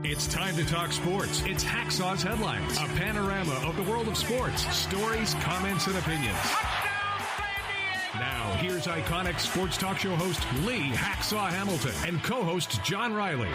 It's time to talk sports. It's Hacksaw's Headlines, a panorama of the world of sports, stories, comments, and opinions. Now, here's iconic sports talk show host Lee Hacksaw Hamilton and co-host John Riley.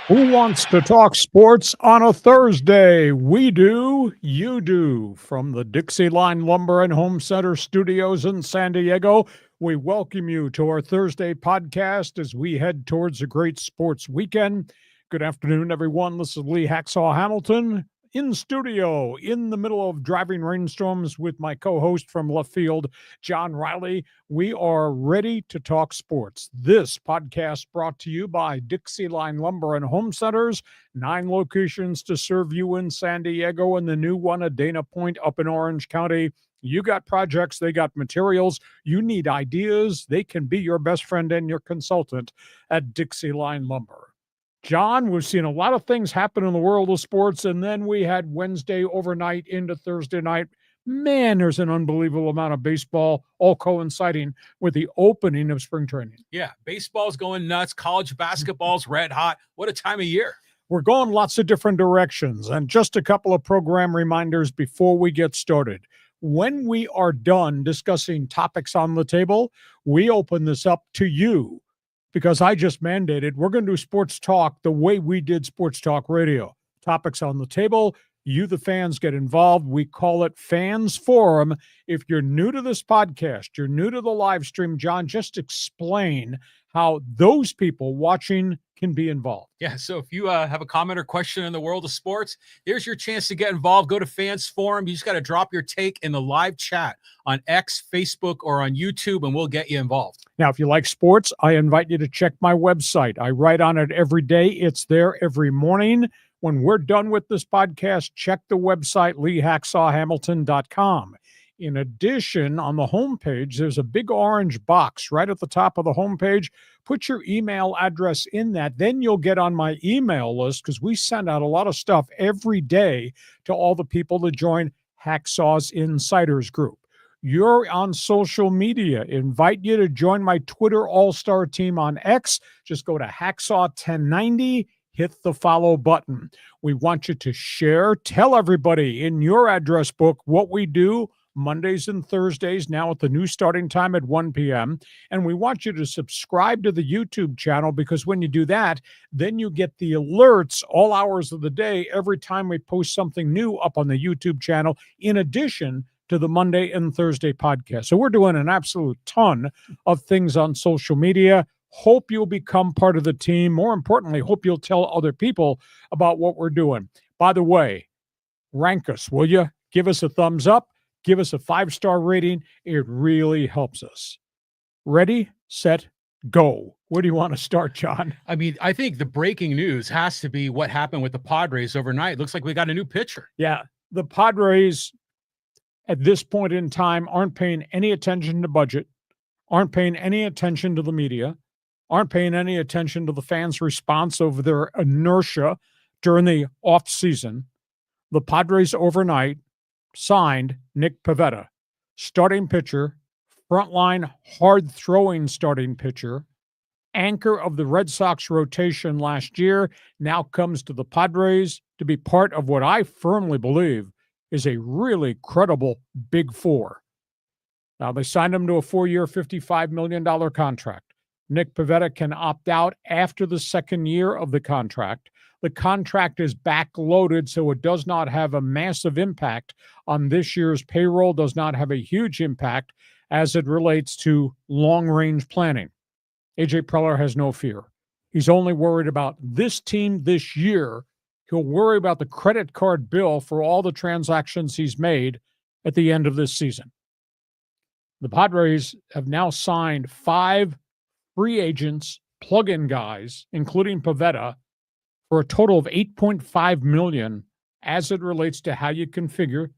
Who wants to talk sports on a Thursday? We do, you do. From the Dixieline Lumber and Home Center studios in San Diego, we welcome you to our Thursday podcast as we head towards a great sports weekend. Good afternoon, everyone. This is Lee Hacksaw Hamilton in studio in the middle of driving rainstorms with my co-host from left field, John Riley. We are ready to talk sports. This podcast brought to you by Dixieline Lumber and Home Centers, 9 locations to serve you in San Diego and the new one at Dana Point up in Orange County. You got projects, they got materials. You need ideas. They can be your best friend and your consultant at Dixieline Lumber. John, we've seen a lot of things happen in the world of sports, and then we had Wednesday overnight into Thursday night. Man, there's an unbelievable amount of baseball, all coinciding with the opening of spring training. Yeah, baseball's going nuts. College basketball's red hot. What a time of year. We're going lots of different directions, and just a couple of program reminders before we get started. When we are done discussing topics on the table, we open this up to you. Because I just mandated, we're going to do sports talk the way we did sports talk radio. Topics on the table. You, the fans, get involved. We call it Fans Forum. If you're new to this podcast, you're new to the live stream, John, just explain how those people watching can be involved. Yeah, so if you have a comment or question in the world of sports, here's your chance to get involved. Go to Fans Forum. You just got to drop your take in the live chat on X, Facebook, or on YouTube, and we'll get you involved. Now, if you like sports, I invite you to check my website. I write on it every day. It's there every morning. When we're done with this podcast, check the website, leehacksawhamilton.com. In addition, on the homepage, there's a big orange box right at the top of the homepage. Put your email address in that. Then you'll get on my email list because we send out a lot of stuff every day to all the people that join Hacksaw's Insiders Group. You're on social media. Invite you to join my Twitter all-star team on X. Just go to Hacksaw1090. Hit the follow button. We want you to share. Tell everybody in your address book what we do Mondays and Thursdays, now at the new starting time at 1 p.m. And we want you to subscribe to the YouTube channel because when you do that, then you get the alerts all hours of the day every time we post something new up on the YouTube channel, in addition to the Monday and Thursday podcast. So we're doing an absolute ton of things on social media. Hope you'll become part of the team. More importantly, hope you'll tell other people about what we're doing. By the way, rank us, will you? Give us a thumbs up. Give us a 5-star rating. It really helps us. Ready, set, go. Where do you want to start, John? I mean, I think the breaking news has to be what happened with the Padres overnight. Looks like we got a new pitcher. Yeah, the Padres at this point in time aren't paying any attention to budget, aren't paying any attention to the media, aren't paying any attention to the fans' response over their inertia during the offseason. The Padres overnight signed Nick Pivetta, starting pitcher, frontline hard-throwing starting pitcher, anchor of the Red Sox rotation last year, now comes to the Padres to be part of what I firmly believe is a really credible Big Four. Now, they signed him to a 4-year, $55 million contract. Nick Pivetta can opt out after the second year of the contract. The contract is backloaded, so it does not have a massive impact on this year's payroll, does not have a huge impact as it relates to long-range planning. A.J. Preller has no fear. He's only worried about this team this year. He'll worry about the credit card bill for all the transactions he's made at the end of this season. The Padres have now signed 5 free agents, plug-in guys, including Pivetta, for a total of $8.5 million as it relates to how you configure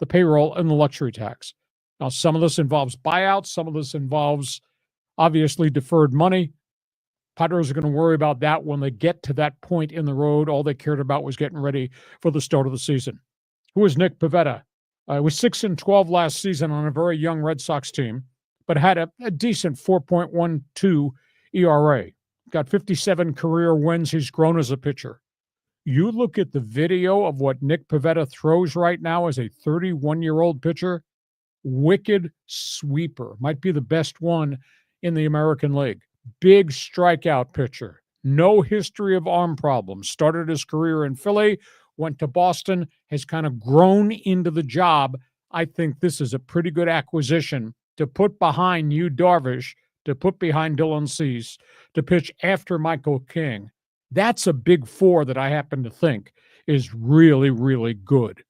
the payroll and the luxury tax. Now, some of this involves buyouts. Some of this involves, obviously, deferred money. Padres are going to worry about that when they get to that point in the road. All they cared about was getting ready for the start of the season. Who is Nick Pivetta? He was 6-12 last season on a very young Red Sox team, but had a decent 4.12 ERA. got 57 career wins. He's grown as a pitcher. You look at the video of what Nick Pivetta throws right now as a 31-year-old pitcher, wicked sweeper. Might be the best one in the American League. Big strikeout pitcher. No history of arm problems. Started his career in Philly, went to Boston, has kind of grown into the job. I think this is a pretty good acquisition to put behind Yu Darvish, to put behind Dylan Cease, to pitch after Michael King. That's a big four that I happen to think is really, really good.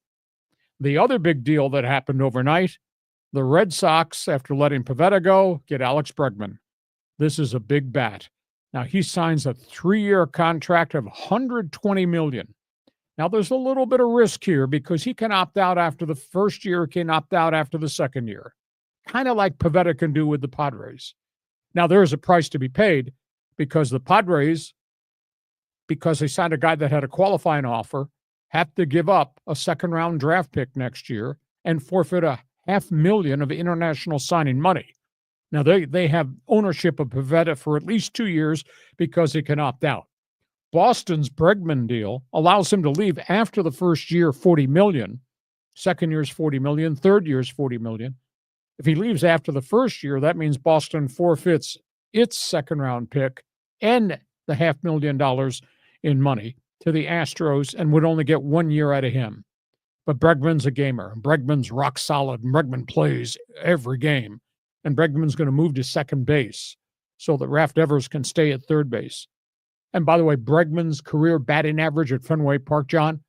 The other big deal that happened overnight, the Red Sox, after letting Pivetta go, get Alex Bregman. This is a big bat. Now, he signs a 3-year contract of $120 million. Now, there's a little bit of risk here because he can opt out after the first year, can opt out after the second year, kind of like Pivetta can do with the Padres. Now, there is a price to be paid because the Padres, because they signed a guy that had a qualifying offer, have to give up a second-round draft pick next year and forfeit $500,000 of international signing money. Now, they have ownership of Pivetta for at least 2 years because he can opt out. Boston's Bregman deal allows him to leave after the first year, $40 million. Second year's $40 million. Third year's $40 million. If he leaves after the first year, that means Boston forfeits its second-round pick and the $500,000 in money to the Astros and would only get 1 year out of him. But Bregman's a gamer. Bregman's rock solid. And Bregman plays every game. And Bregman's going to move to second base so that Ralph Devers can stay at third base. And by the way, Bregman's career batting average at Fenway Park, John,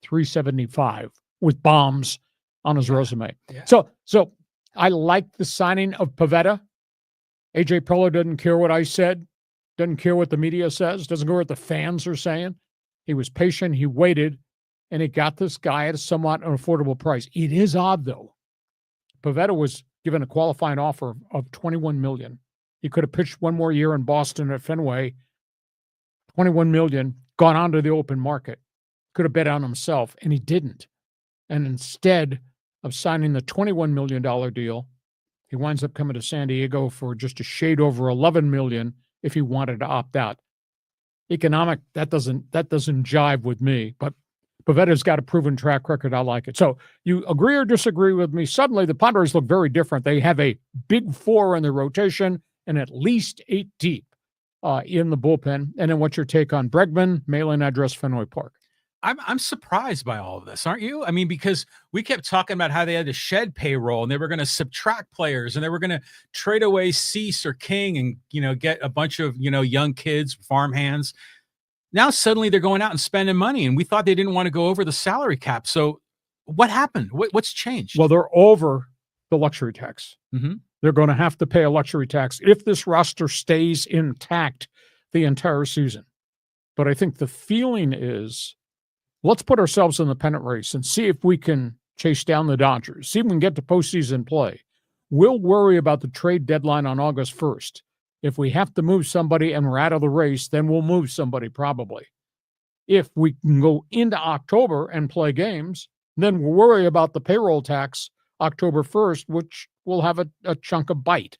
375 with bombs on his resume. Yeah. So I like the signing of Pivetta. AJ Preller doesn't care what I said, doesn't care what the media says, doesn't care what the fans are saying. He was patient, he waited, and he got this guy at a somewhat unaffordable price. It is odd, though. Pivetta was given a qualifying offer of $21 million. He could have pitched one more year in Boston at Fenway, $21 million, gone on to the open market. Could have bet on himself, and he didn't. And instead of signing the $21 million deal, he winds up coming to San Diego for just a shade over $11 million if he wanted to opt out. Economic, that doesn't jive with me, but Pivetta's got a proven track record. I like it. So you agree or disagree with me? Suddenly the Padres look very different. They have a big four in their rotation and at least 8 deep in the bullpen. And then what's your take on Bregman, mailing address Fenway Park? I'm surprised by all of this, aren't you? I mean, because we kept talking about how they had to shed payroll and they were going to subtract players and they were going to trade away Cease or King and, get a bunch of, young kids, farm hands. Now suddenly they're going out and spending money, and we thought they didn't want to go over the salary cap. So what happened? What's changed? Well, they're over the luxury tax. Mm-hmm. They're going to have to pay a luxury tax if this roster stays intact the entire season. But I think the feeling is, let's put ourselves in the pennant race and see if we can chase down the Dodgers, see if we can get to postseason play. We'll worry about the trade deadline on August 1st. If we have to move somebody and we're out of the race, then we'll move somebody probably. If we can go into October and play games, then we'll worry about the payroll tax October 1st, which will have a chunk of bite.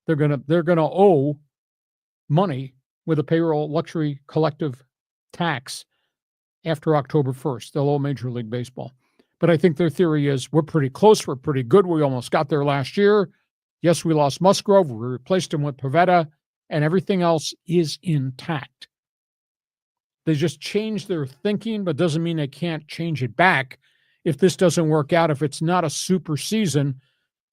They're gonna owe money with a payroll luxury collective tax after October 1st. They'll owe Major League Baseball. But I think their theory is we're pretty close. We're pretty good. We almost got there last year. Yes, we lost Musgrove. We replaced him with Pivetta, and everything else is intact. They just changed their thinking, but doesn't mean they can't change it back if this doesn't work out. If it's not a super season,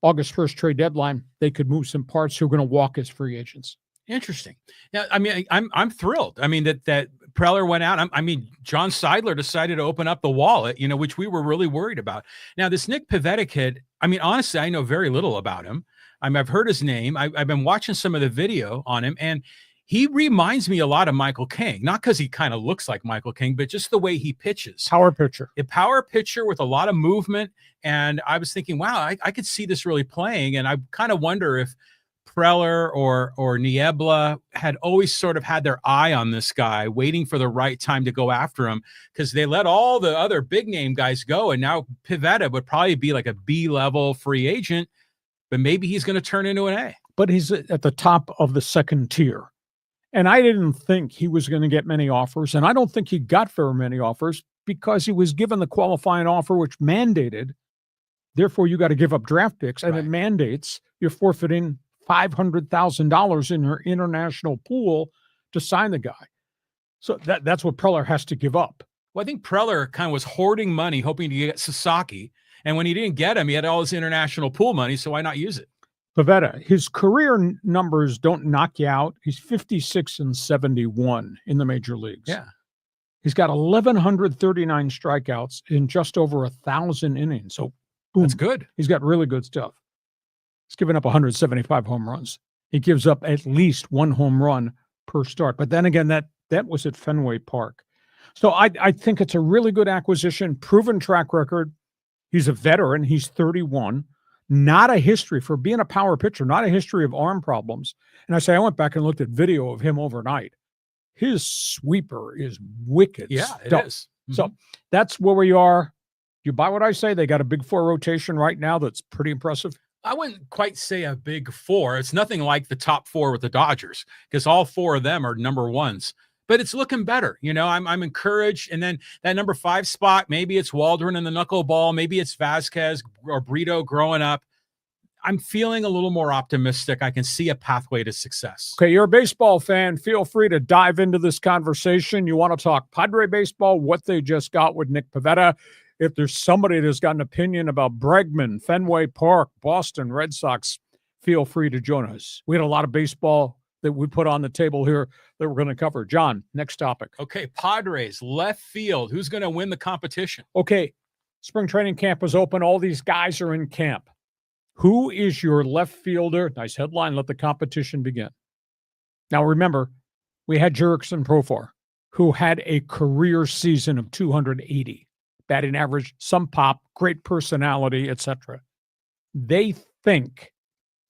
August 1st trade deadline, they could move some parts who are going to walk as free agents. Interesting. Yeah, I mean, I'm thrilled. I mean, that Preller went out. John Seidler decided to open up the wallet, which we were really worried about. Now, this Nick Pivetta kid, honestly, I know very little about him. I've heard his name. I've been watching some of the video on him, and he reminds me a lot of Michael King. Not because he kind of looks like Michael King, but just the way he pitches. Power pitcher. A power pitcher with a lot of movement. And I was thinking, wow, I could see this really playing. And I kind of wonder if Preller or Niebla had always sort of had their eye on this guy, waiting for the right time to go after him, because they let all the other big name guys go. And now Pivetta would probably be like a B-level free agent, but maybe he's going to turn into an A. But he's at the top of the second tier. And I didn't think he was going to get many offers, and I don't think he got very many offers because he was given the qualifying offer, which mandated, therefore you got to give up draft picks, and it mandates you're forfeiting $500,000 in your international pool to sign the guy. So that's what Preller has to give up. Well, I think Preller kind of was hoarding money, hoping to get Sasaki. And when he didn't get him, he had all his international pool money, so why not use it? Pivetta, his career numbers don't knock you out. He's 56-71 in the major leagues. Yeah. He's got 1,139 strikeouts in just over 1,000 innings. So boom, that's good. He's got really good stuff. He's given up 175 home runs. He gives up at least one home run per start. But then again, that was at Fenway Park. So I think it's a really good acquisition, proven track record. He's a veteran. He's 31. Not a history for being a power pitcher, not a history of arm problems. And I went back and looked at video of him overnight. His sweeper is wicked. Yeah, stuff. it is. Mm-hmm. So that's where we are. You buy what I say? They got a big four rotation right now that's pretty impressive. I wouldn't quite say a big four. It's nothing like the top four with the Dodgers because all four of them are number ones. But it's looking better. You know, I'm encouraged. And then that number 5 spot, maybe it's Waldron and the knuckleball. Maybe it's Vasquez or Brito growing up. I'm feeling a little more optimistic. I can see a pathway to success. Okay, you're a baseball fan. Feel free to dive into this conversation. You want to talk Padre baseball, what they just got with Nick Pivetta. If there's somebody that's got an opinion about Bregman, Fenway Park, Boston Red Sox, feel free to join us. We had a lot of baseball that we put on the table here that we're going to cover. John, next topic. Okay, Padres, left field. Who's going to win the competition? Okay, spring training camp is open. All these guys are in camp. Who is your left fielder? Nice headline. Let the competition begin. Now, remember, we had Jurickson Profar, who had a career season of 280. Batting average, some pop, great personality, etc. They think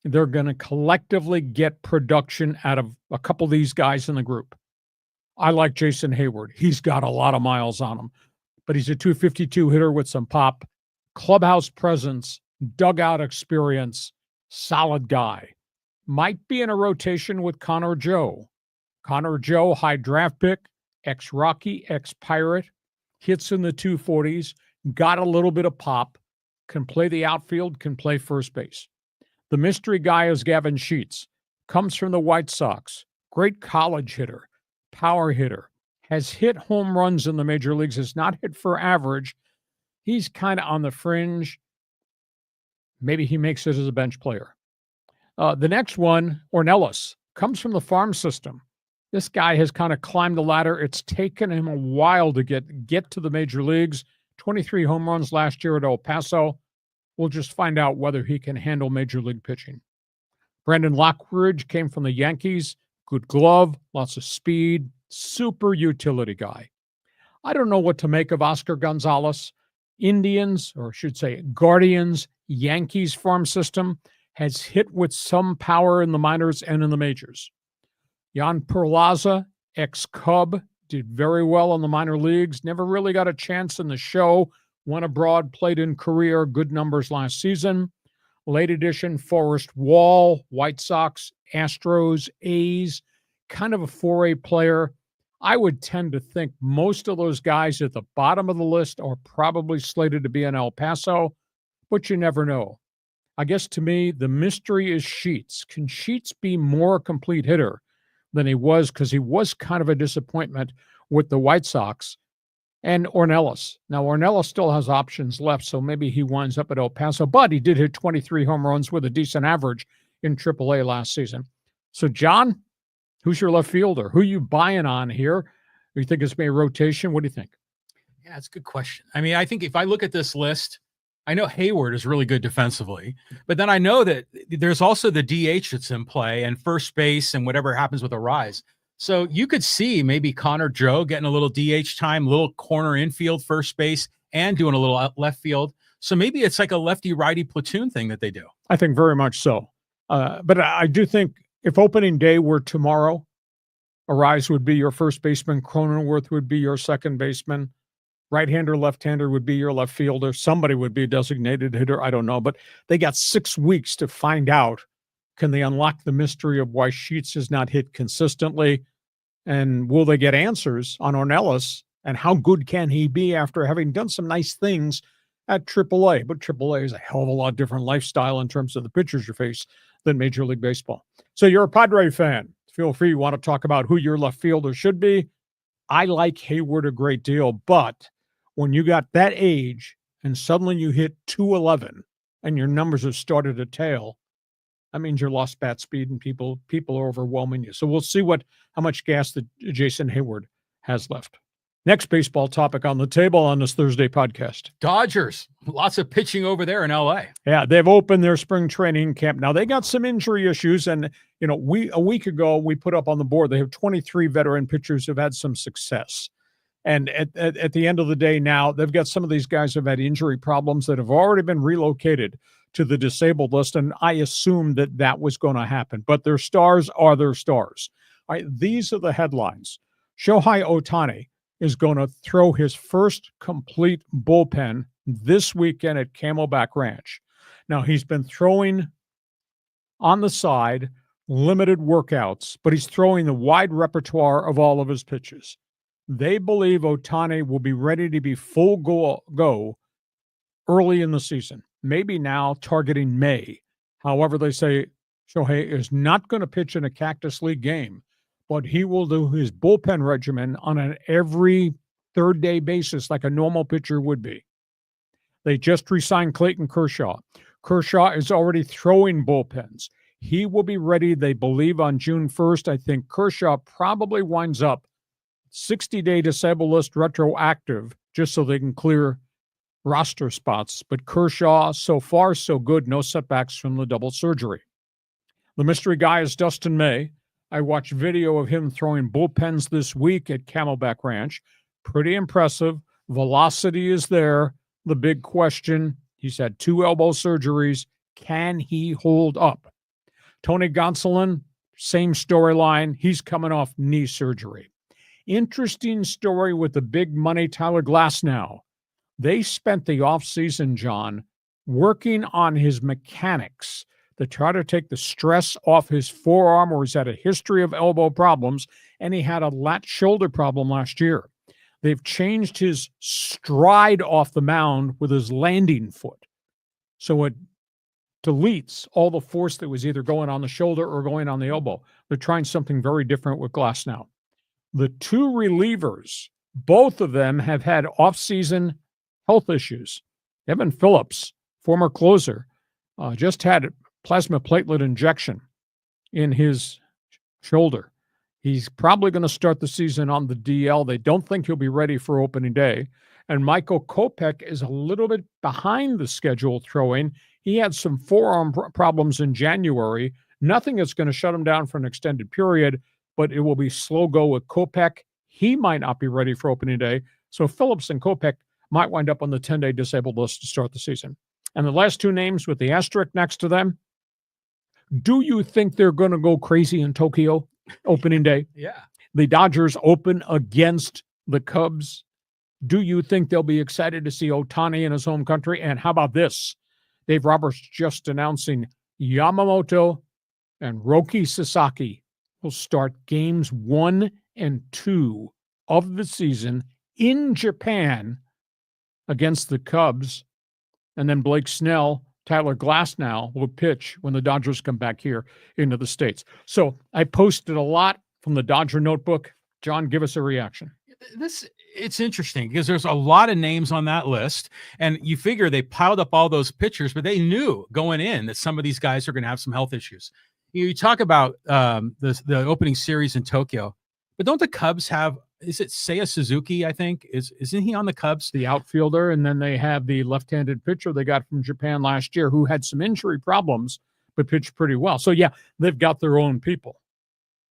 they're going to collectively get production out of a couple of these guys in the group. I like Jason Heyward. He's got a lot of miles on him, but he's a 252 hitter with some pop, clubhouse presence, dugout experience, solid guy. Might be in a rotation with Connor Joe. Connor Joe, high draft pick, ex-Rocky, ex-Pirate, hits in the 240s, got a little bit of pop, can play the outfield, can play first base. The mystery guy is Gavin Sheets, comes from the White Sox, great college hitter, power hitter, has hit home runs in the major leagues, has not hit for average. He's kind of on the fringe. Maybe he makes it as a bench player. The next one, Ornelas, comes from the farm system. This guy has kind of climbed the ladder. It's taken him a while to get to the major leagues. 23 home runs last year at El Paso. We'll just find out whether he can handle major league pitching. Brandon Lockridge came from the Yankees. Good glove, lots of speed, super utility guy. I don't know what to make of Oscar Gonzalez. Indians, or I should say Guardians, Yankees farm system, has hit with some power in the minors and in the majors. Jan Perlaza, ex-Cub, did very well in the minor leagues, never really got a chance in the show, went abroad, played in Korea, good numbers last season. Late edition, Forrest Wall, White Sox, Astros, A's, kind of a 4A player. I would tend to think most of those guys at the bottom of the list are probably slated to be in El Paso, but you never know. I guess to me, the mystery is Sheets. Can Sheets be more a complete hitter than he was? Because he was kind of a disappointment with the White Sox. And Ornelas. Now, Ornelas still has options left, so maybe he winds up at El Paso, but he did hit 23 home runs with a decent average in AAA last season. So, John, who's your left fielder? Who are you buying on here? You think it's maybe a rotation? What do you think? Yeah, it's a good question. I mean, I think if I look at this list, I know Heyward is really good defensively, but then I know that there's also the DH that's in play and first base and whatever happens with a rise. So you could see maybe Connor Joe getting a little DH time, little corner infield, first base, and doing a little left field. So maybe it's like a lefty-righty platoon thing that they do. I think very much so. But I do think if opening day were tomorrow, Arise would be your first baseman, Cronenworth would be your second baseman, right-hander, left-hander would be your left fielder. Somebody would be a designated hitter. I don't know. But they got 6 weeks to find out. Can they unlock the mystery of why Sheets has not hit consistently? And will they get answers on Ornelas? And how good can he be after having done some nice things at AAA? But AAA is a hell of a lot different lifestyle in terms of the pitchers you face than Major League Baseball. So you're a Padre fan. Feel free. You want to talk about who your left fielder should be. I like Heyward a great deal, but when you got that age and suddenly you hit 211 and your numbers have started to tail, that means you're lost bat speed and people are overwhelming you. So we'll see how much gas that Jason Heyward has left. Next baseball topic on the table on this Thursday podcast. Dodgers, lots of pitching over there in LA. Yeah, they've opened their spring training camp. Now, they got some injury issues, and a week ago, we put up on the board, they have 23 veteran pitchers who've had some success. And at the end of the day now, they've got some of these guys who've had injury problems that have already been relocated to the disabled list, and I assumed that was going to happen. But their stars are their stars. All right, these are the headlines. Shohei Ohtani is going to throw his first complete bullpen this weekend at Camelback Ranch. Now, he's been throwing on the side, limited workouts, but he's throwing the wide repertoire of all of his pitches. They believe Ohtani will be ready to be full go early in the season, maybe now targeting May. However, they say Shohei is not going to pitch in a Cactus League game, but he will do his bullpen regimen on an every third-day basis like a normal pitcher would be. They just re-signed Clayton Kershaw. Kershaw is already throwing bullpens. He will be ready, they believe, on June 1st. I think Kershaw probably winds up 60-day disabled list retroactive just so they can clear roster spots. But Kershaw, so far, so good. No setbacks from the double surgery. The mystery guy is Dustin May. I watched video of him throwing bullpens this week at Camelback Ranch. Pretty impressive. Velocity is there. The big question, he's had 2 elbow surgeries. Can he hold up? Tony Gonsolin, same storyline. He's coming off knee surgery. Interesting story with the big money Tyler Glasnow. They spent the offseason, John, working on his mechanics to try to take the stress off his forearm, where he's had a history of elbow problems, and he had a lat shoulder problem last year. They've changed his stride off the mound with his landing foot. So it deletes all the force that was either going on the shoulder or going on the elbow. They're trying something very different with Glasnow. The 2 relievers, both of them have had off-season health issues. Evan Phillips, former closer, just had plasma platelet injection in his shoulder. He's probably going to start the season on the DL. They don't think he'll be ready for opening day. And Michael KOPECH is a little bit behind the schedule throwing. He had some forearm problems in January. Nothing that's going to shut him down for an extended period, but it will be slow go with KOPECH. He might not be ready for opening day. So Phillips and KOPECH might wind up on the 10-day disabled list to start the season. And the last 2 names with the asterisk next to them, do you think they're going to go crazy in Tokyo opening day? Yeah. The Dodgers open against the Cubs. Do you think they'll be excited to see Ohtani in his home country? And how about this? Dave Roberts just announcing Yamamoto and Roki Sasaki will start games 1 and 2 of the season in Japan against the Cubs. And then Blake Snell, Tyler Glasnow will pitch when the Dodgers come back here into the States. So I posted a lot from the Dodger notebook. John, give us a reaction. It's interesting because there's a lot of names on that list, and you figure they piled up all those pitchers, but they knew going in that some of these guys are going to have some health issues. You talk about the opening series in Tokyo, but don't the Cubs have, is it Seiya Suzuki, I think? Isn't he on the Cubs? The outfielder, and then they have the left-handed pitcher they got from Japan last year who had some injury problems but pitched pretty well. So, yeah, they've got their own people.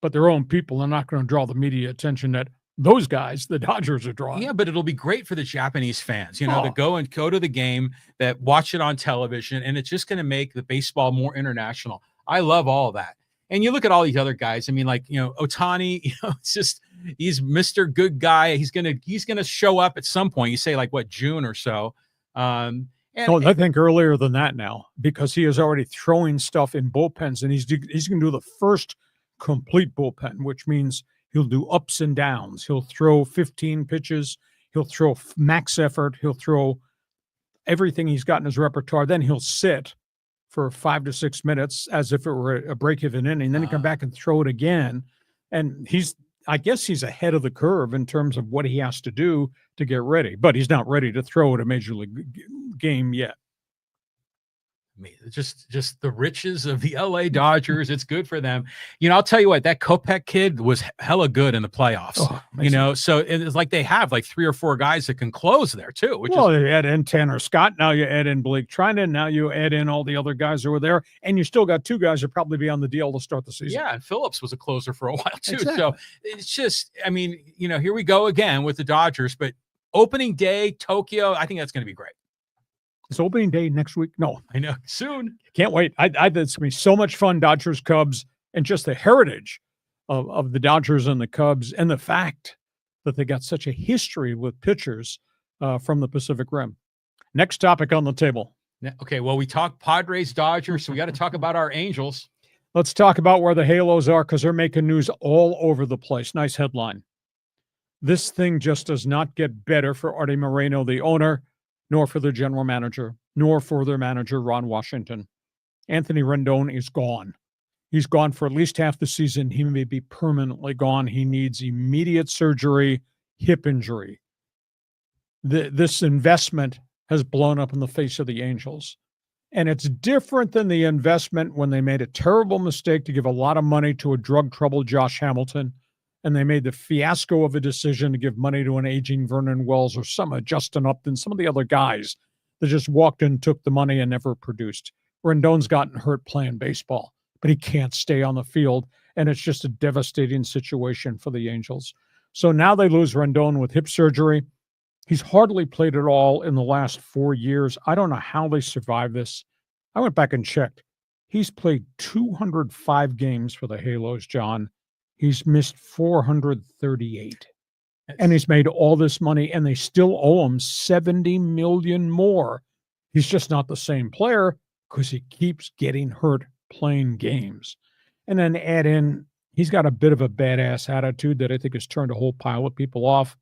But their own people are not going to draw the media attention that those guys, the Dodgers, are drawing. Yeah, but it'll be great for the Japanese fans, to go to the game, that watch it on television, and it's just going to make the baseball more international. I love all of that. And you look at all these other guys. I mean, like, Ohtani, it's just, he's Mr. Good Guy. He's gonna show up at some point. You say like what, June or so. I think earlier than that now, because he is already throwing stuff in bullpens, and he's going to do the first complete bullpen, which means He'll do ups and downs. He'll throw 15 pitches. He'll throw max effort. He'll throw everything he's got in his repertoire. Then he'll sit for 5 to 6 minutes as if it were a break of an inning. Then he come back and throw it again. And I guess he's ahead of the curve in terms of what he has to do to get ready, but he's not ready to throw at a major league game yet. I mean, just the riches of the LA Dodgers. It's good for them. I'll tell you what, that KOPECH kid was hella good in the playoffs. Oh, so it's like they have like 3 or 4 guys that can close there too. You add in Tanner Scott. Now you add in Blake Trinan. Now you add in all the other guys who were there. And you still got 2 guys who probably be on the DL to start the season. Yeah, and Phillips was a closer for a while too. Exactly. So it's just, I mean, here we go again with the Dodgers. But opening day, Tokyo, I think that's going to be great. It's opening day next week. No, I know. Soon. Can't wait. It's going to be so much fun. Dodgers, Cubs, and just the heritage of the Dodgers and the Cubs, and the fact that they got such a history with pitchers from the Pacific Rim. Next topic on the table. Okay, well, we talked Padres, Dodgers, so we got to talk about our Angels. Let's talk about where the Halos are, because they're making news all over the place. Nice headline. This thing just does not get better for Artie Moreno, the owner, nor for their general manager, nor for their manager, Ron Washington. Anthony Rendon is gone. He's gone for at least half the season. He may be permanently gone. He needs immediate surgery, hip injury. This investment has blown up in the face of the Angels. And it's different than the investment when they made a terrible mistake to give a lot of money to a drug-troubled Josh Hamilton, and they made the fiasco of a decision to give money to an aging Vernon Wells or some Justin Upton, some of the other guys that just walked in, took the money, and never produced. Rendon's gotten hurt playing baseball, but he can't stay on the field, and it's just a devastating situation for the Angels. So now they lose Rendon with hip surgery. He's hardly played at all in the last 4 years. I don't know how they survived this. I went back and checked. He's played 205 games for the Halos, John. He's missed 438. And he's made all this money, and they still owe him $70 million more. He's just not the same player because he keeps getting hurt playing games. And then add in, he's got a bit of a badass attitude that I think has turned a whole pile of people off.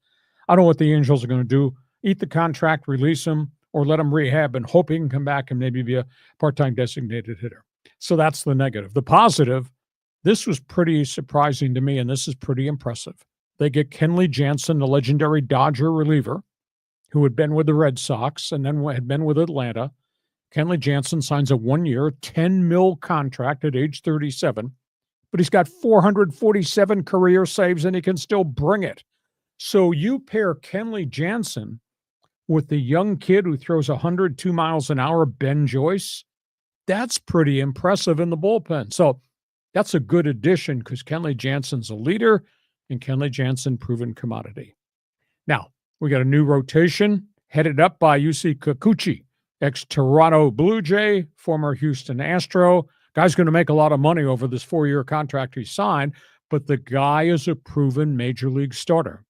I don't know what the Angels are going to do. Eat the contract, release him, or let him rehab and hope he can come back and maybe be a part-time designated hitter. So that's the negative. The positive, this was pretty surprising to me, and this is pretty impressive. They get Kenley Jansen, the legendary Dodger reliever, who had been with the Red Sox and then had been with Atlanta. Kenley Jansen signs a 1-year, $10 million contract at age 37, but he's got 447 career saves, and he can still bring it. So you pair Kenley Jansen with the young kid who throws 102 miles an hour, Ben Joyce. That's pretty impressive in the bullpen. So that's a good addition because Kenley Jansen's a leader, and Kenley Jansen, proven commodity. Now, we got a new rotation headed up by KIKUCHI, ex-Toronto Blue Jay, former Houston Astro. Guy's going to make a lot of money over this 4-year contract he signed, but the guy is a proven major league starter.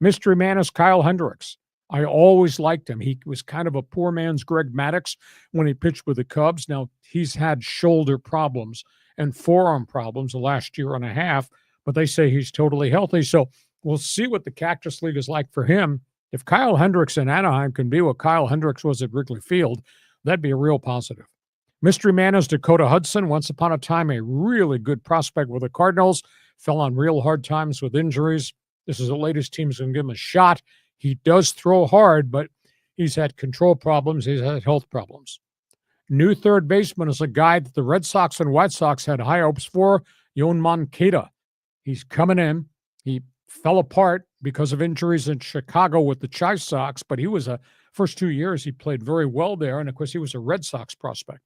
Mystery man is Kyle Hendricks. I always liked him. He was kind of a poor man's Greg Maddux when he pitched with the Cubs. Now, he's had shoulder problems and forearm problems the last year and a half, but they say he's totally healthy. So we'll see what the Cactus League is like for him. If Kyle Hendricks in Anaheim can be what Kyle Hendricks was at Wrigley Field, that'd be a real positive. Mystery man is Dakota Hudson. Once upon a time, a really good prospect with the Cardinals. Fell on real hard times with injuries. This is the latest team's going to give him a shot. He does throw hard, but he's had control problems. He's had health problems. New third baseman is a guy that the Red Sox and White Sox had high hopes for, Yoan Moncada. He's coming in. He fell apart because of injuries in Chicago with the Chi Sox, but he was first 2 years he played very well there, and of course he was a Red Sox prospect.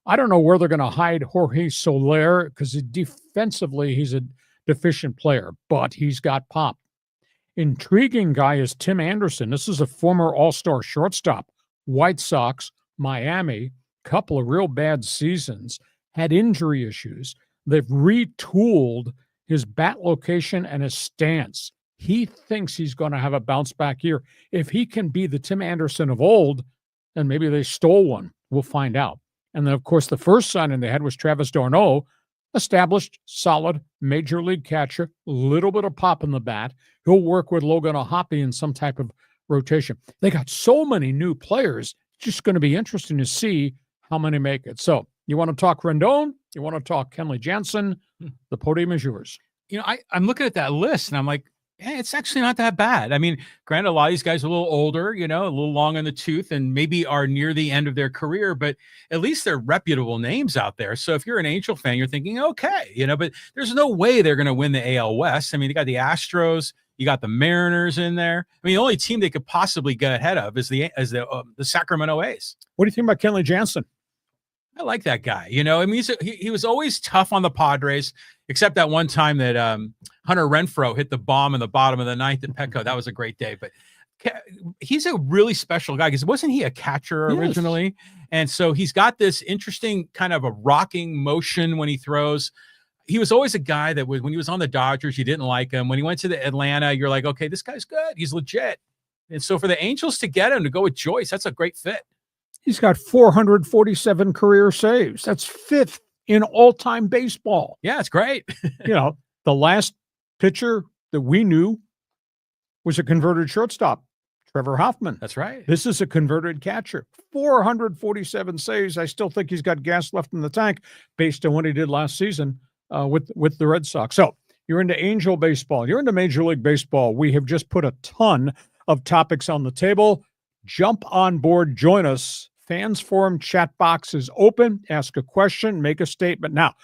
I don't know where they're going to hide Jorge Soler because defensively he's a deficient player, but he's got pop. Intriguing guy is Tim Anderson. This is a former all-star shortstop. White Sox, Miami, couple of real bad seasons, had injury issues. They've retooled his bat location and his stance. He thinks he's going to have a bounce-back year. If he can be the Tim Anderson of old, then maybe they stole one. We'll find out. And then, of course, the first signing they had was Travis d'Arnaud, Established, solid, major league catcher, little bit of pop in the bat. He'll work with Logan O'Hoppe in some type of rotation. They got so many new players. It's just going to be interesting to see how many make it. So you want to talk Rendon? You want to talk Kenley Jansen? The podium is yours. I'm looking at that list and I'm like, hey, it's actually not that bad. I mean, granted, a lot of these guys are a little older, a little long in the tooth and maybe are near the end of their career, but at least they're reputable names out there. So if you're an Angel fan, you're thinking, okay, but there's no way they're going to win the AL West. I mean, you got the Astros, you got the Mariners in there. I mean, the only team they could possibly get ahead of is the Sacramento A's. What do you think about Kenley Jansen? I like that guy. I mean, he was always tough on the Padres, except that one time that Hunter Renfroe hit the bomb in the bottom of the ninth at Petco. That was a great day. But he's a really special guy because wasn't he a catcher originally? Yes. And so he's got this interesting kind of a rocking motion when he throws. He was always a guy that when he was on the Dodgers, you didn't like him. When he went to the Atlanta, you're like, okay, this guy's good. He's legit. And so for the Angels to get him to go with Joyce, that's a great fit. He's got 447 career saves. That's fifth in all-time baseball. Yeah, it's great. The last pitcher that we knew was a converted shortstop, Trevor Hoffman. That's right. This is a converted catcher. 447 saves. I still think he's got gas left in the tank based on what he did last season with the Red Sox. So you're into Angel baseball. You're into Major League Baseball. We have just put a ton of topics on the table. Jump on board. Join us. Fans Forum chat box is open. Ask a question, make a statement. Now,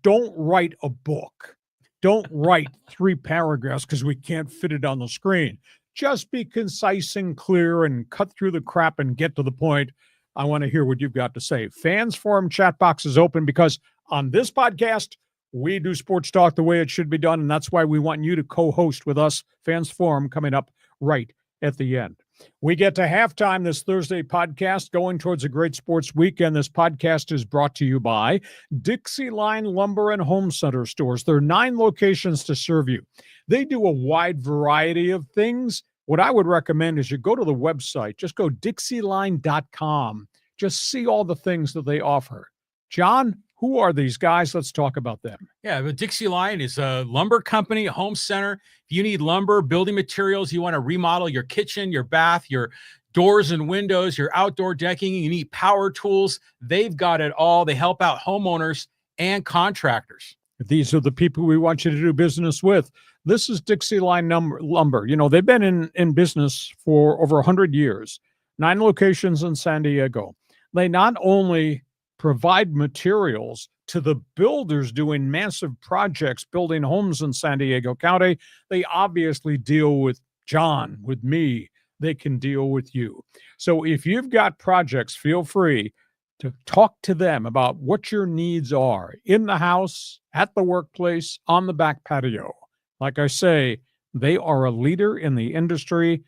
don't write a book. Don't write 3 paragraphs because we can't fit it on the screen. Just be concise and clear and cut through the crap and get to the point. I want to hear what you've got to say. Fans Forum chat box is open because on this podcast, we do sports talk the way it should be done, and that's why we want you to co-host with us. Fans Forum coming up right at the end. We get to halftime this Thursday podcast, going towards a great sports weekend. This podcast is brought to you by Dixieline Lumber and Home Center stores. There are 9 locations to serve you. They do a wide variety of things. What I would recommend is you go to the website. Just go dixieline.com. Just see all the things that they offer. John, who are these guys? Let's talk about them. Yeah, but Dixieline is a lumber company, a home center. If you need lumber, building materials, you want to remodel your kitchen, your bath, your doors and windows, your outdoor decking, you need power tools, they've got it all. They help out homeowners and contractors. These are the people we want you to do business with. This is Dixieline Lumber. They've been in business for over 100 years, 9 locations in San Diego. They not only provide materials to the builders doing massive projects, building homes in San Diego County. They obviously deal with John, with me. They can deal with you. So if you've got projects, feel free to talk to them about what your needs are in the house, at the workplace, on the back patio. Like I say, they are a leader in the industry,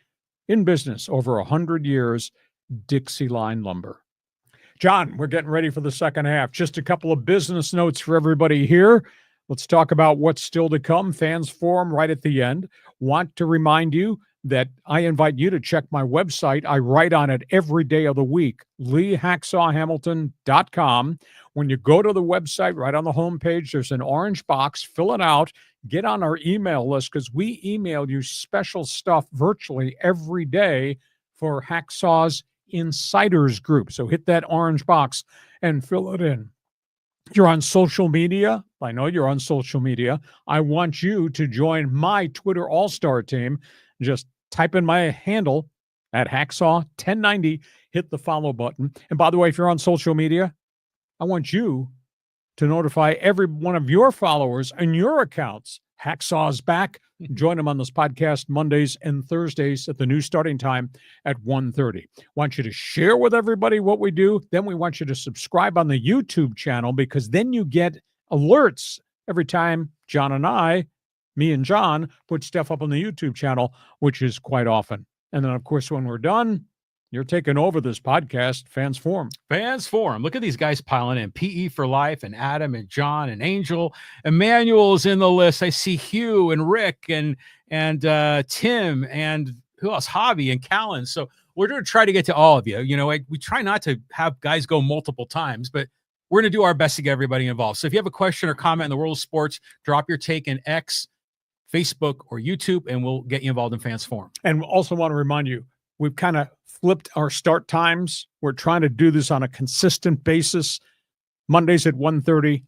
in business over 100 years, Dixieline Lumber. John, we're getting ready for the second half. Just a couple of business notes for everybody here. Let's talk about what's still to come. Fans Forum right at the end. Want to remind you that I invite you to check my website. I write on it every day of the week, LeeHacksawHamilton.com. When you go to the website, right on the homepage, there's an orange box. Fill it out. Get on our email list because we email you special stuff virtually every day for Hacksaw's Insiders Group. So hit that orange box and fill it in. You're on social media. I know you're on social media. I want you to join my Twitter All-Star team. Just type in my handle at Hacksaw1090, hit the follow button. And by the way, if you're on social media, I want you to notify every one of your followers and your accounts. Hacksaw's back. Join them on this podcast Mondays and Thursdays at the new starting time at 1:30. Want you to share with everybody what we do. Then we want you to subscribe on the YouTube channel because then you get alerts every time John and I, me and John, put stuff up on the YouTube channel, which is quite often. And then, of course, when we're done, you're taking over this podcast, Fans Forum. Fans Forum. Look at these guys piling in. PE for Life and Adam and John and Angel. Emmanuel is in the list. I see Hugh and Rick and Tim and who else? Javi and Callan. So we're going to try to get to all of you. We try not to have guys go multiple times, but we're going to do our best to get everybody involved. So if you have a question or comment in the world of sports, drop your take in X, Facebook, or YouTube, and we'll get you involved in Fans Forum. And we also want to remind you, we've kind of flipped our start times. We're trying to do this on a consistent basis. Mondays at 1:30,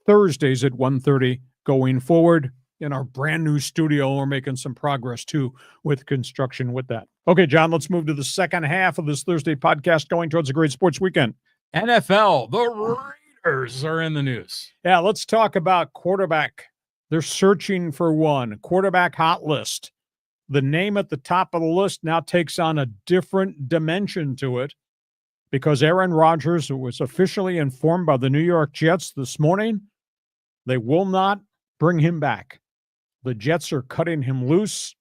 Thursdays at 1:30 going forward. In our brand new studio, we're making some progress too with construction with that. Okay, John, let's move to the second half of this Thursday podcast going towards a great sports weekend. NFL, the Raiders are in the news. Yeah, let's talk about quarterback. They're searching for one. Quarterback hot list. The name at the top of the list now takes on a different dimension to it because Aaron Rodgers was officially informed by the New York Jets this morning they will not bring him back. The Jets are cutting him loose.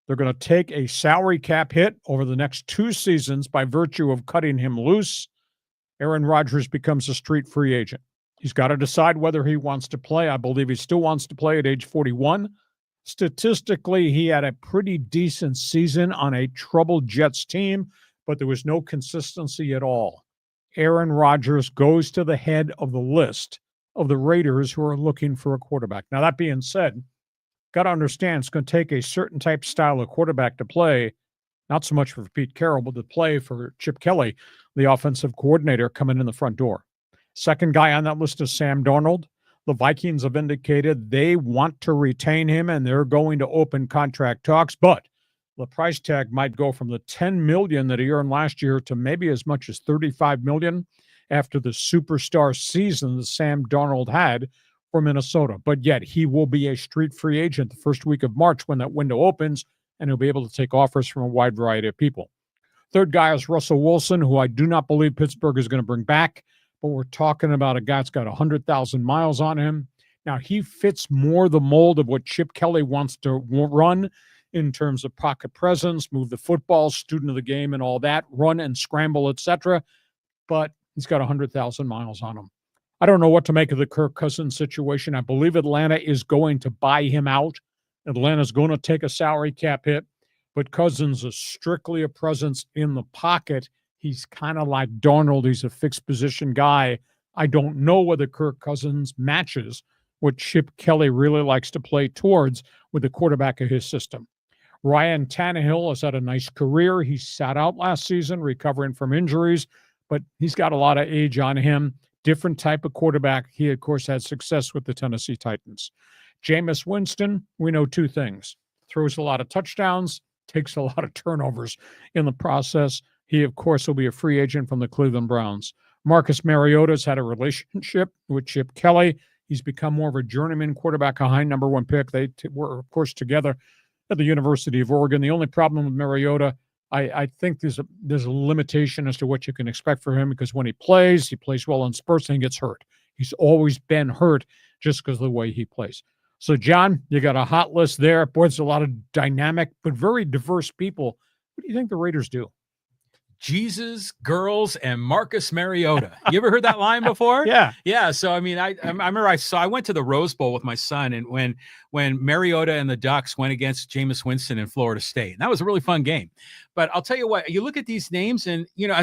They're going to take a salary cap hit over the next 2 seasons by virtue of cutting him loose. Aaron Rodgers becomes a street free agent. He's got to decide whether he wants to play. I believe he still wants to play at age 41. Statistically, he had a pretty decent season on a troubled Jets team, but there was no consistency at all. Aaron Rodgers goes to the head of the list of the Raiders who are looking for a quarterback. Now, that being said, got to understand it's going to take a certain type style of quarterback to play, not so much for Pete Carroll, but to play for Chip Kelly, the offensive coordinator coming in the front door. Second guy on that list is Sam Darnold. The Vikings have indicated they want to retain him, and they're going to open contract talks, but the price tag might go from the $10 million that he earned last year to maybe as much as $35 million after the superstar season that Sam Darnold had for Minnesota. But yet he will be a street free agent the first week of March when that window opens, and he'll be able to take offers from a wide variety of people. Third guy is Russell Wilson, who I do not believe Pittsburgh is going to bring back, but we're talking about a guy that's got 100,000 miles on him. Now, he fits more the mold of what Chip Kelly wants to run in terms of pocket presence, move the football, student of the game and all that, run and scramble, etc. But he's got 100,000 miles on him. I don't know what to make of the Kirk Cousins situation. I believe Atlanta is going to buy him out. Atlanta's going to take a salary cap hit, but Cousins is strictly a presence in the pocket. He's kind of like Darnold. He's a fixed position guy. I don't know whether Kirk Cousins matches what Chip Kelly really likes to play towards with the quarterback of his system. Ryan Tannehill has had a nice career. He sat out last season recovering from injuries, but he's got a lot of age on him. Different type of quarterback. He, of course, had success with the Tennessee Titans. Jameis Winston, we know 2 things. Throws a lot of touchdowns, takes a lot of turnovers in the process. He, of course, will be a free agent from the Cleveland Browns. Marcus Mariota's had a relationship with Chip Kelly. He's become more of a journeyman quarterback, a high number 1 pick. They were, of course, together at the University of Oregon. The only problem with Mariota, I think there's a limitation as to what you can expect for him because when he plays well in spurts and he gets hurt. He's always been hurt just because of the way he plays. So, John, you got a hot list there. Boy, it's a lot of dynamic but very diverse people. What do you think the Raiders do? Jesus, girls, and Marcus Mariota. You ever heard that line before? Yeah. So, I mean, I remember I went to the Rose Bowl with my son, and when Mariota and the Ducks went against Jameis Winston in Florida State, and that was a really fun game. But I'll tell you what, you look at these names, and you know,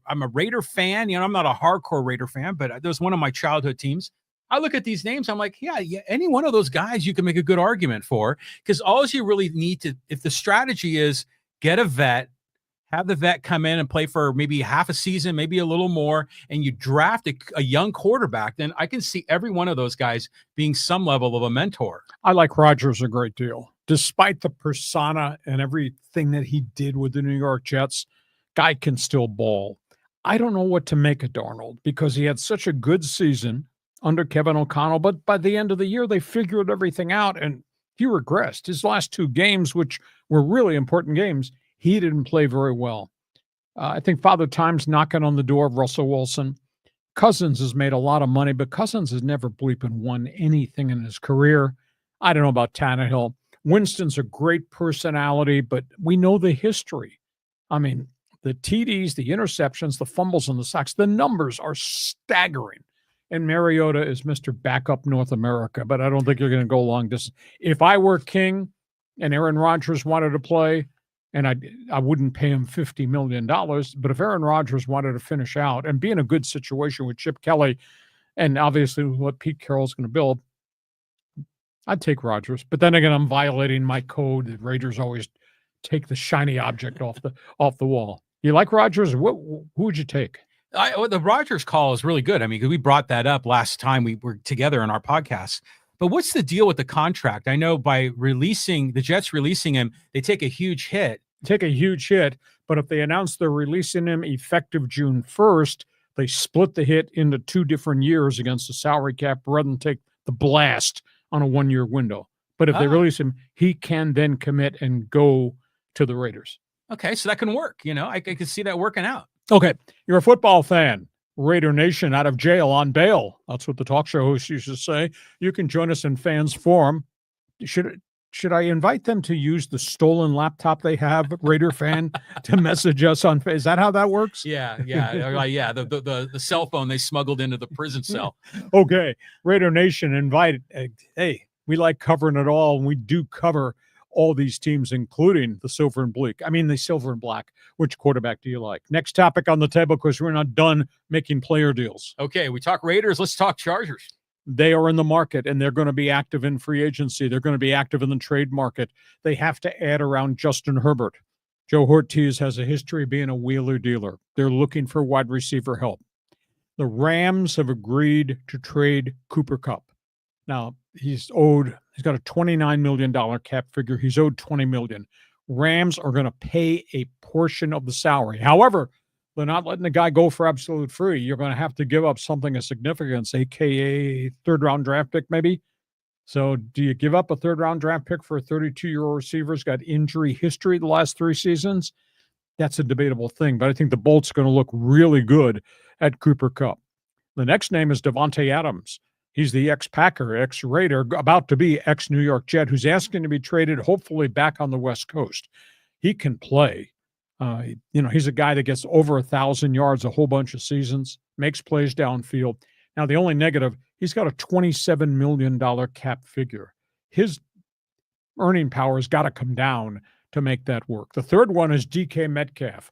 I'm a Raider fan. You know, I'm not a hardcore Raider fan, but there's one of my childhood teams. I look at these names, I'm like, yeah, any one of those guys you can make a good argument for, because all you really need to, if the strategy is get a vet, have the vet come in and play for maybe half a season, maybe a little more, and you draft a young quarterback, then I can see every one of those guys being some level of a mentor. I like Rodgers a great deal. Despite the persona and everything that he did with the New York Jets, guy can still ball. I don't know what to make of Darnold because he had such a good season under Kevin O'Connell, but by the end of the year, they figured everything out, and he regressed. His last 2 games, which were really important games, he didn't play very well. I think Father Time's knocking on the door of Russell Wilson. Cousins has made a lot of money, but Cousins has never bleeping won anything in his career. I don't know about Tannehill. Winston's a great personality, but we know the history. I mean, the TDs, the interceptions, the fumbles, and the sacks, the numbers are staggering. And Mariota is Mr. Backup North America, but I don't think you're going to go long distance. If I were king and Aaron Rodgers wanted to play, and I wouldn't pay him $50 million. But if Aaron Rodgers wanted to finish out and be in a good situation with Chip Kelly, And obviously, with what Pete Carroll's going to build, I'd take Rodgers. But then again, I'm violating my code. The Raiders always take the shiny object off the wall. You like Rodgers? Who would you take? The Rodgers call is really good. I mean, 'cause we brought that up last time we were together in our podcast. But what's the deal with the contract? I know by releasing the Jets releasing him, they take a huge hit. But if they announce they're releasing him effective June 1st, they split the hit into 2 different years against the salary cap rather than take the blast on a 1-year window. But if they release him, he can then commit and go to the Raiders. Okay, so that can work. I can see that working out. Okay, you're a football fan. Raider Nation out of jail on bail. That's what the talk show host used to say. You can join us in Fans Forum. Should I invite them to use the stolen laptop they have, Raider fan, to message us on? Is that how that works? Yeah. The cell phone they smuggled into the prison cell. Okay, Raider Nation, invite. Hey, we like covering it all, and we do cover all these teams, including the silver and black. Which quarterback do you like? Next topic on the table, because we're not done making player deals. Okay, we talk Raiders. Let's talk Chargers. They are in the market, and they're going to be active in free agency. They're going to be active in the trade market. They have to add around Justin Herbert. Joe Ortiz has a history of being a wheeler dealer. They're looking for wide receiver help. The Rams have agreed to trade Cooper Kupp. Now, he's got a $29 million cap figure. He's owed $20 million. Rams are going to pay a portion of the salary. However, they're not letting the guy go for absolute free. You're going to have to give up something of significance, a.k.a. third-round draft pick maybe. So do you give up a third-round draft pick for a 32-year-old receiver who's got injury history the last 3 seasons? That's a debatable thing, but I think the Bolts are going to look really good at Cooper Kupp. The next name is Davante Adams. He's the ex-Packer, ex-Raider, about to be ex-New York Jet, who's asking to be traded, hopefully back on the West Coast. He can play. He's a guy that gets over 1,000 yards a whole bunch of seasons, makes plays downfield. Now, the only negative, he's got a $27 million cap figure. His earning power has got to come down to make that work. The third one is DK Metcalf,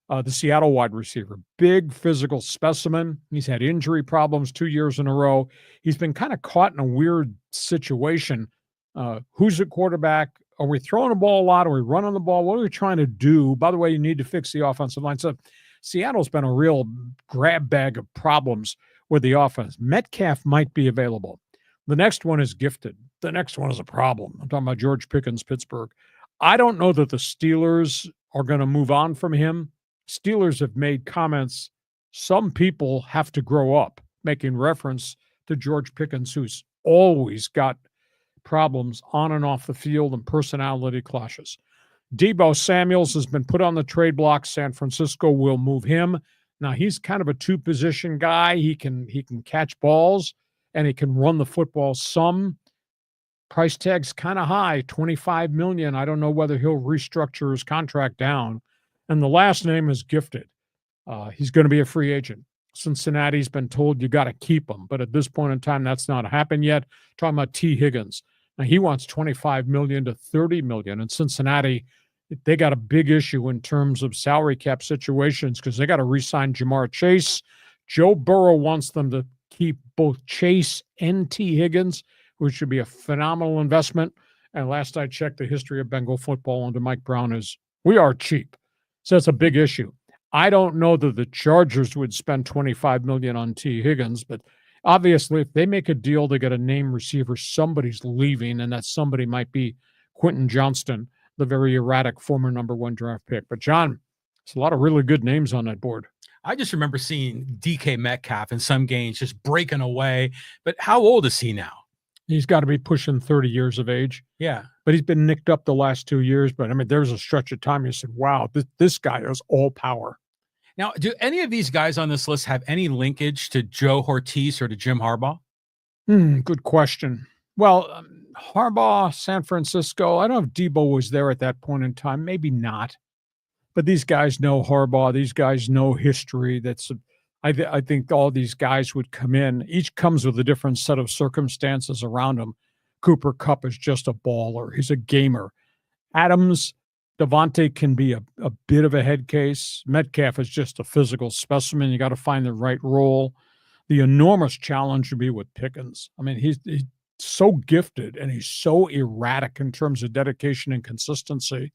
the Seattle wide receiver. Big physical specimen. He's had injury problems 2 years in a row. He's been kind of caught in a weird situation. Who's the quarterback? Are we throwing the ball a lot? Are we running the ball? What are we trying to do? By the way, you need to fix the offensive line. So Seattle's been a real grab bag of problems with the offense. Metcalf might be available. The next one is gifted. The next one is a problem. I'm talking about George Pickens, Pittsburgh. I don't know that the Steelers are going to move on from him. Steelers have made comments. Some people have to grow up, making reference to George Pickens, who's always got problems on and off the field and personality clashes. Deebo Samuels has been put on the trade block. San Francisco will move him. Now, he's kind of a 2-position guy. He can catch balls, and he can run the football some. Price tag's kind of high, $25 million. I don't know whether he'll restructure his contract down. And the last name is gifted. He's going to be a free agent. Cincinnati's been told you got to keep him, but at this point in time, that's not happened yet. Talking about T. Higgins. Now, he wants $25 million to $30 million. And Cincinnati, they got a big issue in terms of salary cap situations because they got to re-sign Jamar Chase. Joe Burrow wants them to keep both Chase and T. Higgins, which should be a phenomenal investment. And last I checked, the history of Bengal football under Mike Brown is we are cheap. So it's a big issue. I don't know that the Chargers would spend $25 million on T. Higgins, but obviously if they make a deal, they get a name receiver, somebody's leaving, and that somebody might be Quentin Johnston, the very erratic former number 1 draft pick. But John, there's a lot of really good names on that board. I just remember seeing DK Metcalf in some games just breaking away. But how old is he now? He's got to be pushing 30 years of age. Yeah. But he's been nicked up the last 2 years. But, I mean, there's a stretch of time you said, wow, this guy has all power. Now, do any of these guys on this list have any linkage to Joe Ortiz or to Jim Harbaugh? Good question. Well, Harbaugh, San Francisco, I don't know if Deebo was there at that point in time. Maybe not. But these guys know Harbaugh. These guys know history. I think all these guys would come in. Each comes with a different set of circumstances around him. Cooper Kupp is just a baller. He's a gamer. Adams, Davante can be a bit of a head case. Metcalf is just a physical specimen. You got to find the right role. The enormous challenge would be with Pickens. I mean, he's so gifted and he's so erratic in terms of dedication and consistency.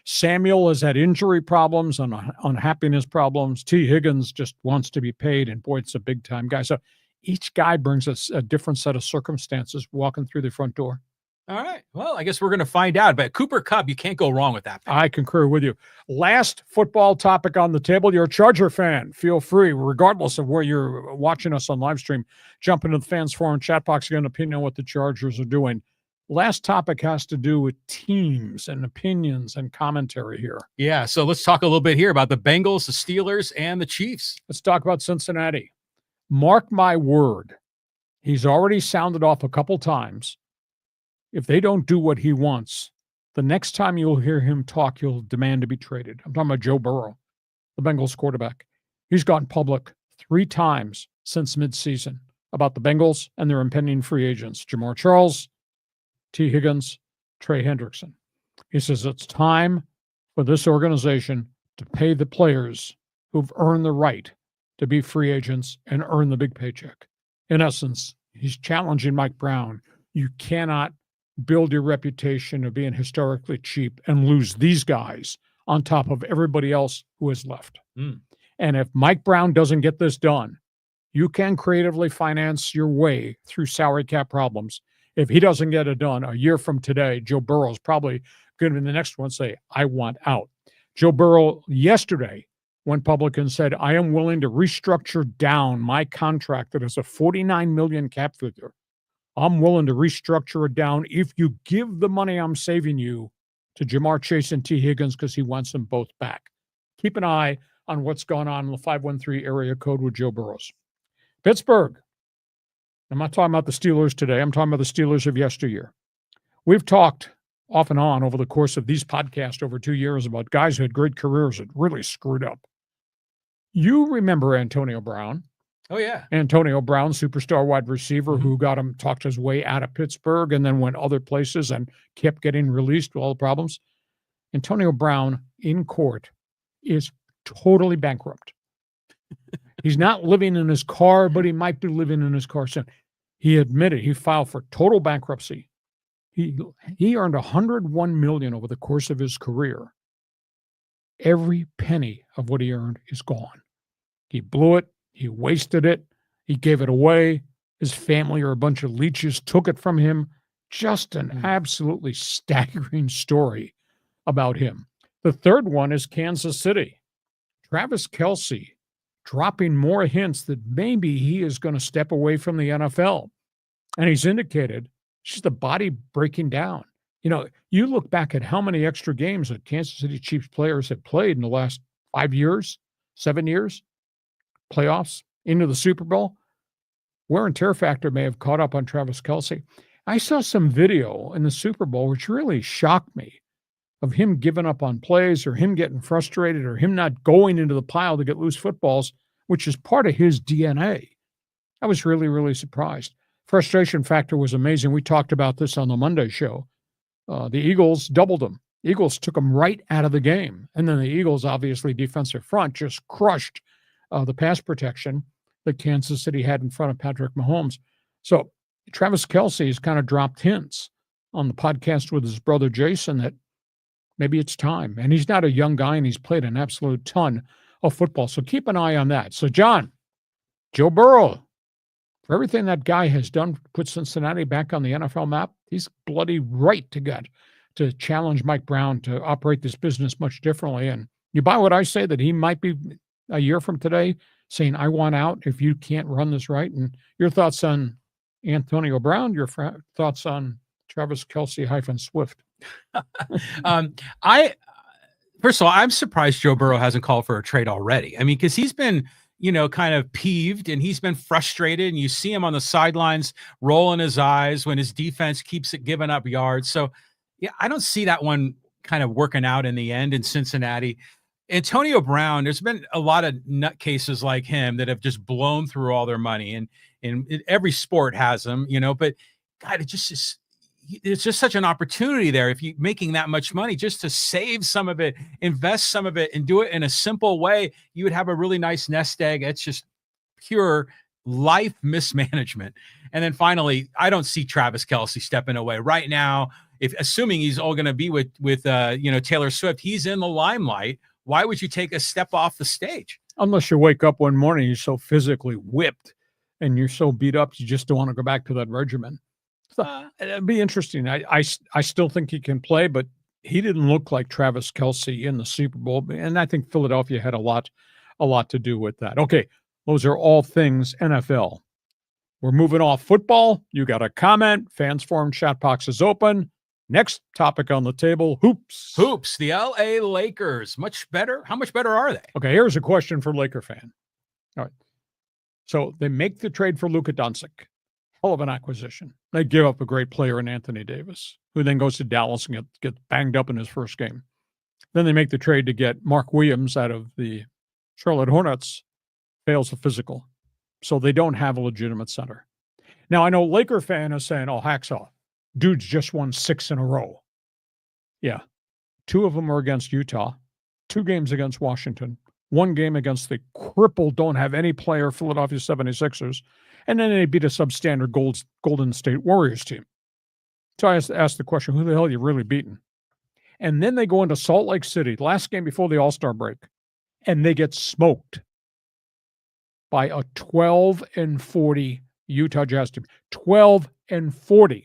Samuel has had injury problems and unhappiness problems. T. Higgins just wants to be paid, and boy, it's a big-time guy. So each guy brings us a different set of circumstances walking through the front door. All right. Well, I guess we're going to find out. But Cooper Kupp, you can't go wrong with that. I concur with you. Last football topic on the table. You're a Charger fan. Feel free, regardless of where you're watching us on live stream, jump into the Fans Forum chat box, get an opinion on what the Chargers are doing. Last topic has to do with teams and opinions and commentary here. Yeah, so let's talk a little bit here about the Bengals, the Steelers, and the Chiefs. Let's talk about Cincinnati. Mark my word, he's already sounded off a couple times. If they don't do what he wants, the next time you'll hear him talk, you'll demand to be traded. I'm talking about Joe Burrow, the Bengals quarterback. He's gone public 3 times since midseason about the Bengals and their impending free agents, Jamar Charles, T. Higgins, Trey Hendrickson. He says it's time for this organization to pay the players who've earned the right to be free agents and earn the big paycheck. In essence, he's challenging Mike Brown. You cannot build your reputation of being historically cheap and lose these guys on top of everybody else who is left. And if Mike Brown doesn't get this done, you can creatively finance your way through salary cap problems. If he doesn't get it done a year from today, Joe Burrow is probably going to be the next one to say, I want out. Joe Burrow yesterday went public and said, I am willing to restructure down my contract that is a $49 million cap figure. I'm willing to restructure it down if you give the money I'm saving you to Jamar Chase and T. Higgins because he wants them both back. Keep an eye on what's going on in the 513 area code with Joe Burrows. Pittsburgh. I'm not talking about the Steelers today. I'm talking about the Steelers of yesteryear. We've talked off and on over the course of these podcasts over 2 years about guys who had great careers that really screwed up. You remember Antonio Brown. Oh, yeah. Antonio Brown, superstar wide receiver who got him, talked his way out of Pittsburgh and then went other places and kept getting released with all the problems. Antonio Brown in court is totally bankrupt. He's not living in his car, but he might be living in his car soon. He admitted he filed for total bankruptcy. He earned $101 million over the course of his career. Every penny of what he earned is gone. He blew it. He wasted it. He gave it away. His family are a bunch of leeches, took it from him. Just an absolutely staggering story about him. The third one is Kansas City. Travis Kelce dropping more hints that maybe he is going to step away from the NFL. And he's indicated just the body breaking down. You know, you look back at how many extra games that Kansas City Chiefs players have played in the last 5 years, 7 years, playoffs, into the Super Bowl. Wear and tear factor may have caught up on Travis Kelce. I saw some video in the Super Bowl which really shocked me of him giving up on plays or him getting frustrated or him not going into the pile to get loose footballs, which is part of his DNA. I was really, really surprised. Frustration factor was amazing. We talked about this on the Monday show. The Eagles doubled him. Eagles took him right out of the game. And then the Eagles, obviously, defensive front just crushed the pass protection that Kansas City had in front of Patrick Mahomes. So Travis Kelce has kind of dropped hints on the podcast with his brother Jason that maybe it's time. And he's not a young guy, and he's played an absolute ton of football. So keep an eye on that. So, John, Joe Burrow, for everything that guy has done to put Cincinnati back on the NFL map, he's bloody right to challenge Mike Brown to operate this business much differently. And you buy what I say, that he might be a year from today saying, I want out if you can't run this right. And your thoughts on Antonio Brown, your thoughts on Travis Kelce Swift. First of all, I'm surprised Joe Burrow hasn't called for a trade already. I mean, because he's been, kind of peeved and he's been frustrated, and you see him on the sidelines rolling his eyes when his defense keeps it giving up yards. So, yeah, I don't see that one kind of working out in the end in Cincinnati. Antonio Brown, there's been a lot of nutcases like him that have just blown through all their money, and every sport has them, but God, it's just such an opportunity there. If you're making that much money, just to save some of it, invest some of it, and do it in a simple way, you would have a really nice nest egg. It's just pure life mismanagement. And then finally, I don't see Travis Kelce stepping away right now. If assuming he's all going to be with Taylor Swift, he's in the limelight. Why would you take a step off the stage? Unless you wake up one morning, you're so physically whipped and you're so beat up, you just don't want to go back to that regimen. So it'd be interesting. I still think he can play, but he didn't look like Travis Kelce in the Super Bowl. And I think Philadelphia had a lot to do with that. Okay, those are all things NFL. We're moving off football. You got a comment. Fans Forum chat box is open. Next topic on the table, hoops. Hoops, the LA Lakers. Much better? How much better are they? Okay, here's a question for Laker fan. All right. So they make the trade for Luka Doncic. Hell of an acquisition. They give up a great player in Anthony Davis, who then goes to Dallas and gets banged up in his first game. Then they make the trade to get Mark Williams out of the Charlotte Hornets, fails the physical. So they don't have a legitimate center. Now, I know Laker fan is saying, oh, Hacksaw, dude's just won 6 in a row. Yeah. 2 of them are against Utah, 2 games against Washington, 1 game against the crippled, don't have any player Philadelphia 76ers, and then they beat a substandard Golden State Warriors team. So I asked the question, who the hell are you really beating? And then they go into Salt Lake City, last game before the All-Star break, and they get smoked by a 12-40 Utah Jazz team. 12-40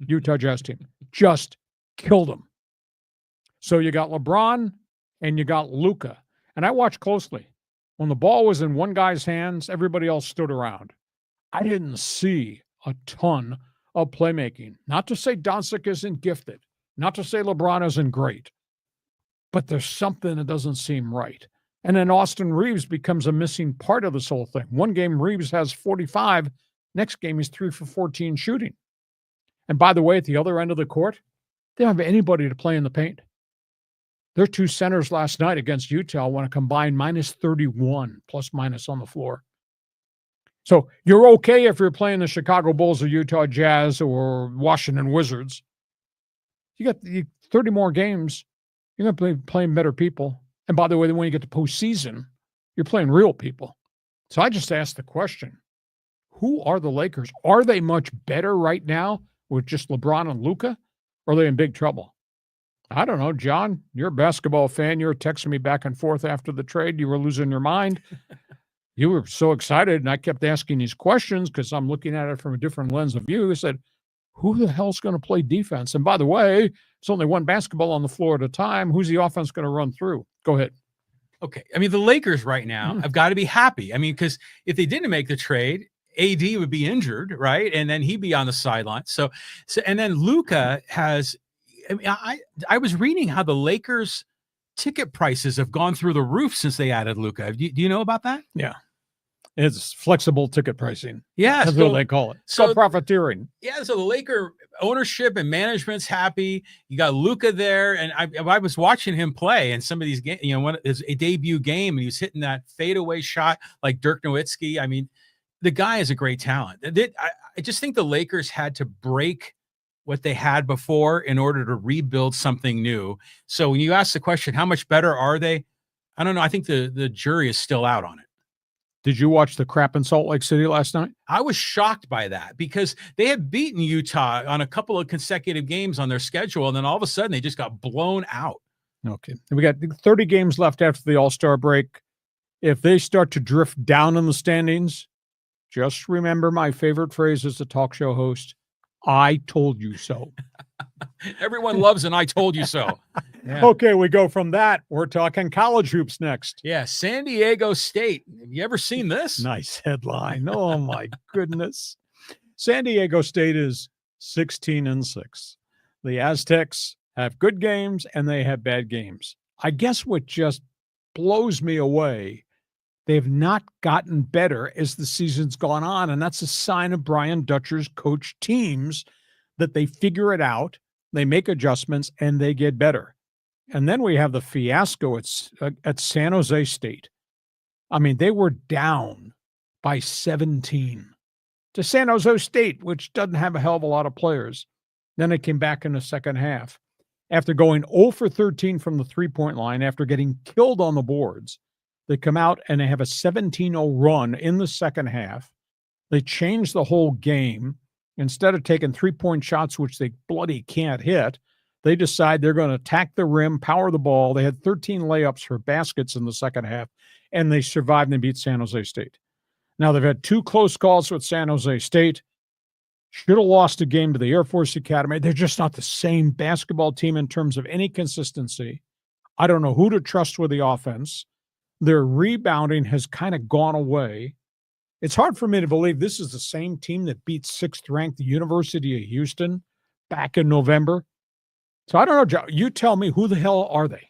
Utah Jazz team. Just killed them. So you got LeBron and you got Luka. And I watched closely. When the ball was in one guy's hands, everybody else stood around. I didn't see a ton of playmaking. Not to say Doncic isn't gifted. Not to say LeBron isn't great. But there's something that doesn't seem right. And then Austin Reeves becomes a missing part of this whole thing. One game, Reeves has 45. Next game, he's 3 for 14 shooting. And by the way, at the other end of the court, they don't have anybody to play in the paint. Their 2 centers last night against Utah want to combine minus 31 plus minus on the floor. So you're okay if you're playing the Chicago Bulls or Utah Jazz or Washington Wizards. You got 30 more games. You're going to be playing better people. And by the way, when you get to postseason, you're playing real people. So I just asked the question, who are the Lakers? Are they much better right now with just LeBron and Luka? Or are they in big trouble? I don't know, John. You're a basketball fan. You were texting me back and forth after the trade. You were losing your mind. You were so excited, and I kept asking these questions because I'm looking at it from a different lens of view. I said, who the hell's going to play defense? And by the way, it's only one basketball on the floor at a time. Who's the offense going to run through? Go ahead. Okay. I mean, the Lakers right now have got to be happy. I mean, because if they didn't make the trade, AD would be injured, right? And then he'd be on the sideline. So and then Luka has, I mean, I was reading how the Lakers ticket prices have gone through the roof since they added Luka. Do you know about that? Yeah. It's flexible ticket pricing. Yeah. That's what they call it. So profiteering. Yeah. So the Laker ownership and management's happy. You got Luka there. And I was watching him play in some of these games, his debut game, and he was hitting that fadeaway shot like Dirk Nowitzki. I mean, the guy is a great talent. I just think the Lakers had to break what they had before in order to rebuild something new. So when you ask the question, how much better are they? I don't know. I think the jury is still out on it. Did you watch the crap in Salt Lake City last night? I was shocked by that because they had beaten Utah on a couple of consecutive games on their schedule, and then all of a sudden they just got blown out. Okay. We got 30 games left after the All-Star break. If they start to drift down in the standings, just remember my favorite phrase as a talk show host, I told you so. Everyone loves an I told you so. Yeah. Okay, we go from that. We're talking college hoops next. Yeah, San Diego State. Have you ever seen this? Nice headline. Oh, my goodness. San Diego State is 16-6. The Aztecs have good games and they have bad games. I guess what just blows me away, they've not gotten better as the season's gone on, and that's a sign of Brian Dutcher's coach teams that they figure it out, they make adjustments, and they get better. And then we have the fiasco at San Jose State. I mean, they were down by 17 to San Jose State, which doesn't have a hell of a lot of players. Then they came back in the second half. After going 0 for 13 from the three-point line, after getting killed on the boards, they come out and they have a 17-0 run in the second half. They changed the whole game. Instead of taking 3-point shots, which they bloody can't hit, they decide they're going to attack the rim, power the ball. They had 13 layups for baskets in the second half, and they survived and beat San Jose State. Now, they've had 2 close calls with San Jose State. Should have lost a game to the Air Force Academy. They're just not the same basketball team in terms of any consistency. I don't know who to trust with the offense. Their rebounding has kind of gone away. It's hard for me to believe this is the same team that beat 6th-ranked University of Houston back in November. So I don't know, Joe. You tell me, who the hell are they?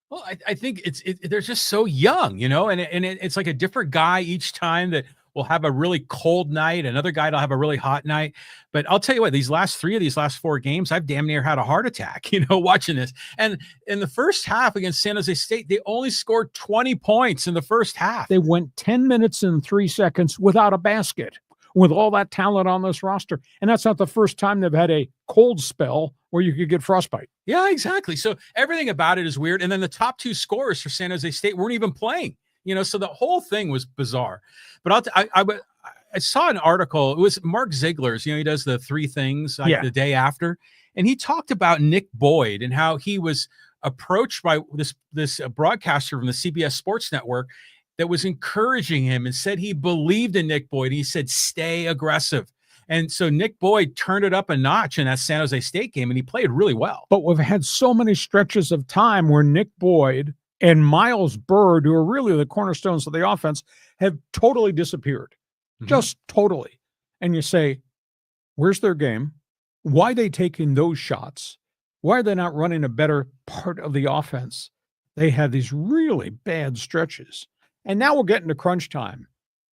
Well, I think they're just so young, and it's like a different guy each time that will have a really cold night. Another guy will have a really hot night. But I'll tell you what, these last 4 games, I've damn near had a heart attack, watching this. And in the first half against San Jose State, they only scored 20 points in the first half. They went 10 minutes and 3 seconds without a basket with all that talent on this roster. And that's not the first time they've had a cold spell where you could get frostbite. Yeah, exactly. So everything about it is weird. And then the top 2 scorers for San Jose State weren't even playing, so the whole thing was bizarre. But I saw an article. It was Mark Ziegler's, he does the 3 things the day after. And he talked about Nick Boyd and how he was approached by this broadcaster from the CBS Sports Network that was encouraging him and said he believed in Nick Boyd. He said, stay aggressive. And so Nick Boyd turned it up a notch in that San Jose State game, and he played really well. But we've had so many stretches of time where Nick Boyd and Miles Bird, who are really the cornerstones of the offense, have totally disappeared. Just totally. And you say, where's their game? Why are they taking those shots? Why are they not running a better part of the offense? They had these really bad stretches. And now we're getting to crunch time.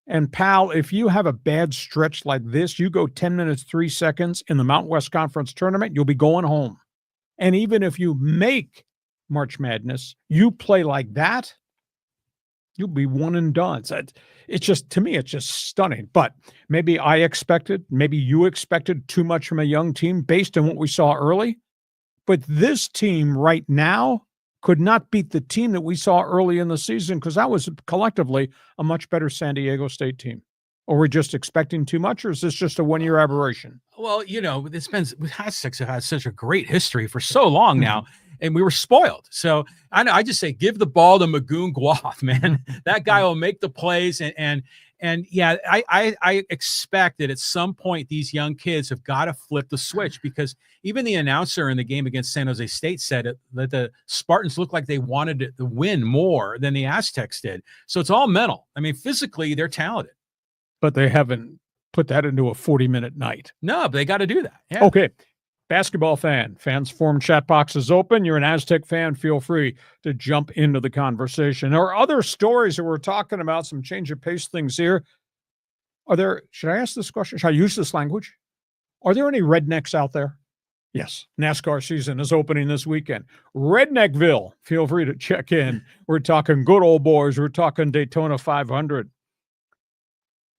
And, pal, if you have a bad stretch like this, you go 10 minutes, 3 seconds in the Mountain West Conference tournament, you'll be going home. And even if you make March Madness, you play like that, you'll be one and done. So it's just, to me, it's just stunning. But maybe maybe you expected too much from a young team based on what we saw early. But this team right now could not beat the team that we saw early in the season, because that was collectively a much better San Diego State team. Or we're just expecting too much, or is this just a one-year aberration? Well, Aztecs have had such a great history for so long now, and we were spoiled. So I just say, give the ball to Magoon Guath, man. That guy will make the plays, and yeah, I expect that at some point these young kids have got to flip the switch, because even the announcer in the game against San Jose State said that the Spartans looked like they wanted to win more than the Aztecs did. So it's all mental. I mean, physically, they're talented. But they haven't put that into a 40-minute night. No, but they got to do that. Yeah. Okay. Basketball fans forum chat box is open. You're an Aztec fan, feel free to jump into the conversation. There are other stories that we're talking about, some change of pace things here. Should I ask this question? Should I use this language? Are there any rednecks out there? Yes. NASCAR season is opening this weekend. Redneckville, feel free to check in. We're talking good old boys. We're talking Daytona 500.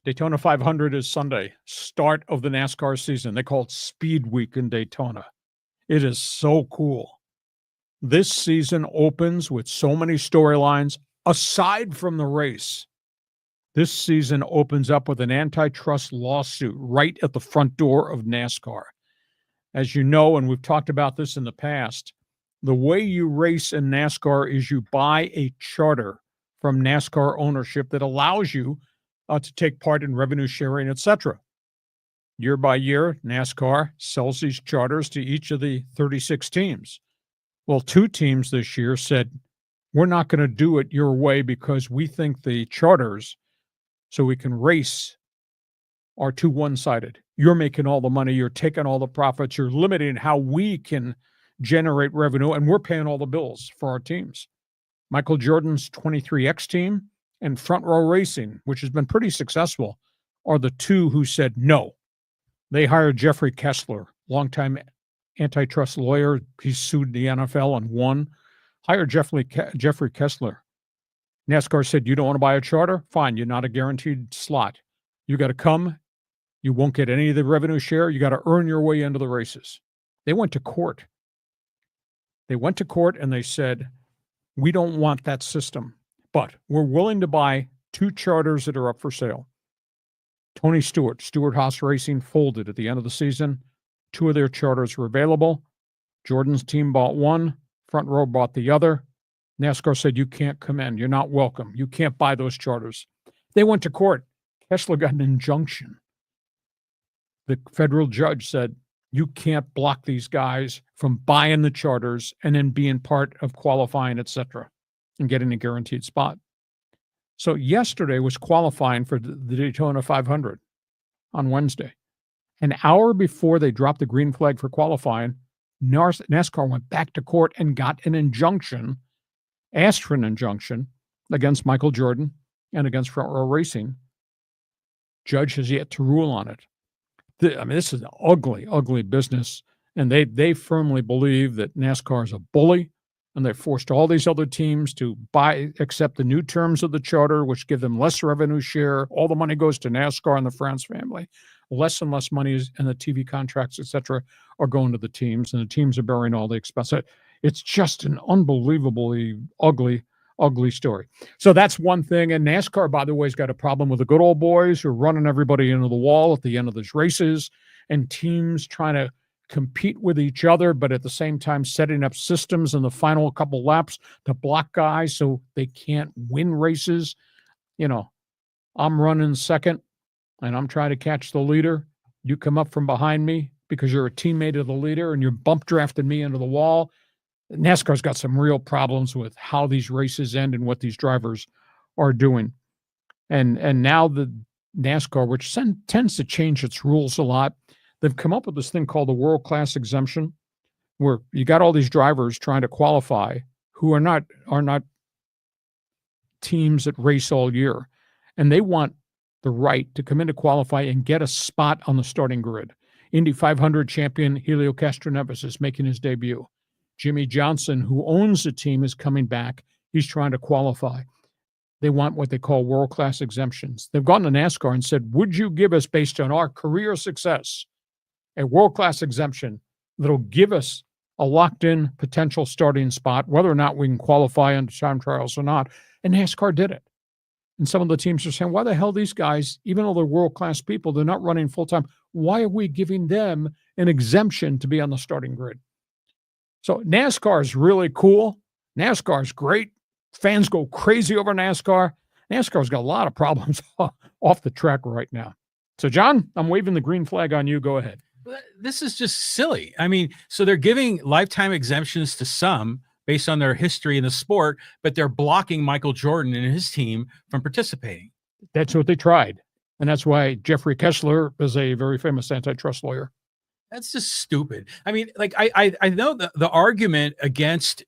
Daytona 500 is Sunday, start of the NASCAR season. They call it Speed Week in Daytona. It is so cool. This season opens with so many storylines aside from the race. This season opens up with an antitrust lawsuit right at the front door of NASCAR. As you know, and we've talked about this in the past, the way you race in NASCAR is you buy a charter from NASCAR ownership that allows you to take part in revenue sharing, etc. Year by year, NASCAR sells these charters to each of the 36 teams. Well, 2 teams this year said, we're not going to do it your way because we think the charters, so we can race, are too one-sided. You're making all the money, you're taking all the profits, you're limiting how we can generate revenue, and we're paying all the bills for our teams. Michael Jordan's 23X team and Front Row Racing, which has been pretty successful, are the 2 who said no. They hired Jeffrey Kessler, longtime antitrust lawyer. He sued the NFL and won. Hired Jeffrey Kessler. NASCAR said, you don't want to buy a charter? Fine, you're not a guaranteed slot. You got to come. You won't get any of the revenue share. You got to earn your way into the races. They went to court. And they said, we don't want that system. But we're willing to buy 2 charters that are up for sale. Tony Stewart Haas Racing folded at the end of the season. 2 of their charters were available. Jordan's team bought one, Front Row bought the other. NASCAR said, you can't come in. You're not welcome. You can't buy those charters. They went to court. Kessler got an injunction. The federal judge said, you can't block these guys from buying the charters and then being part of qualifying, etc., and getting a guaranteed spot. So yesterday was qualifying for the Daytona 500 on Wednesday. An hour before they dropped the green flag for qualifying, NASCAR went back to court and got an injunction, asked for an injunction against Michael Jordan and against Front Row Racing. Judge has yet to rule on it. This is an ugly, ugly business. And they firmly believe that NASCAR is a bully, and they forced all these other teams to accept the new terms of the charter, which give them less revenue share. All the money goes to NASCAR and the France family. Less and less money and the TV contracts, et cetera, are going to the teams, and the teams are bearing all the expense. It's just an unbelievably ugly, ugly story. So that's one thing. And NASCAR, by the way, has got a problem with the good old boys who are running everybody into the wall at the end of these races, and teams trying to compete with each other, but at the same time setting up systems in the final couple laps to block guys so they can't win races. You know, I'm running second and I'm trying to catch the leader. You come up from behind me because you're a teammate of the leader and you're bump drafting me into the wall. NASCAR's got some real problems with how these races end and what these drivers are doing. And now the NASCAR, which tends to change its rules a lot, they've come up with this thing called the world class exemption, where you got all these drivers trying to qualify who are not teams that race all year. And they want the right to come in to qualify and get a spot on the starting grid. Indy 500 champion Helio Castroneves is making his debut. Jimmy Johnson, who owns the team, is coming back. He's trying to qualify. They want what they call world-class exemptions. They've gone to NASCAR and said, would you give us, based on our career success, a world-class exemption that'll give us a locked-in potential starting spot, whether or not we can qualify into time trials or not? And NASCAR did it. And some of the teams are saying, why the hell these guys, even though they're world-class people, they're not running full-time, why are we giving them an exemption to be on the starting grid? So NASCAR is really cool. NASCAR is great. Fans go crazy over NASCAR. NASCAR's got a lot of problems off the track right now. So, John, I'm waving the green flag on you. Go ahead. This is just silly. I mean, so they're giving lifetime exemptions to some based on their history in the sport, but they're blocking Michael Jordan and his team from participating. That's what they tried. And that's why Jeffrey Kessler is a very famous antitrust lawyer. That's just stupid. I mean, like, I know the argument against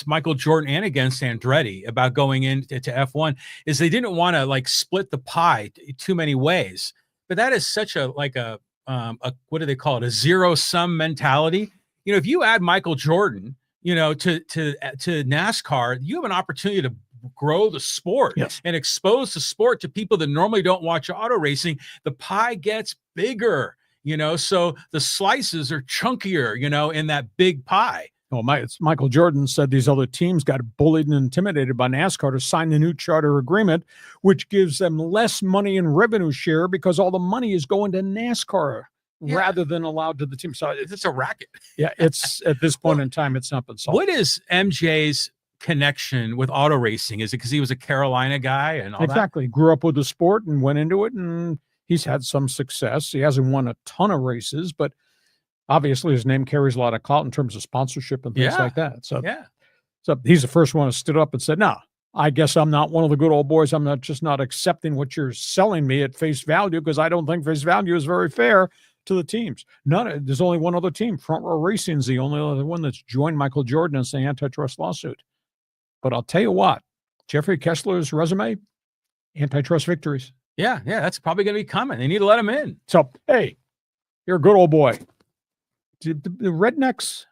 Michael Jordan and against Andretti about going into F1 is they didn't want to like split the pie too many ways. But that is such a what do they call it? A zero sum mentality. You know, if you add Michael Jordan, you know, to NASCAR, you have an opportunity to grow the sport. Yes. And expose the sport to people that normally don't watch auto racing. The pie gets bigger. You know, so the slices are chunkier, you know, in that big pie. Well, Michael Jordan said these other teams got bullied and intimidated by NASCAR to sign the new charter agreement, which gives them less money in revenue share because all the money is going to NASCAR rather than allowed to the team. So it's a racket. Yeah, it's at this point in time, it's not been solved. What is MJ's connection with auto racing? Is it because he was a Carolina guy and all that? Exactly. Grew up with the sport and went into it, and he's had some success. He hasn't won a ton of races, but obviously his name carries a lot of clout in terms of sponsorship and things like that. So, so he's the first one who stood up and said, no, I guess I'm not one of the good old boys. I'm not accepting what you're selling me at face value because I don't think face value is very fair to the teams. There's only one other team. Front Row Racing is the only other one that's joined Michael Jordan in the antitrust lawsuit. But I'll tell you what, Jeffrey Kessler's resume, antitrust victories. Yeah, that's probably going to be coming. They need to let him in. So, hey, you're a good old boy. Do the rednecks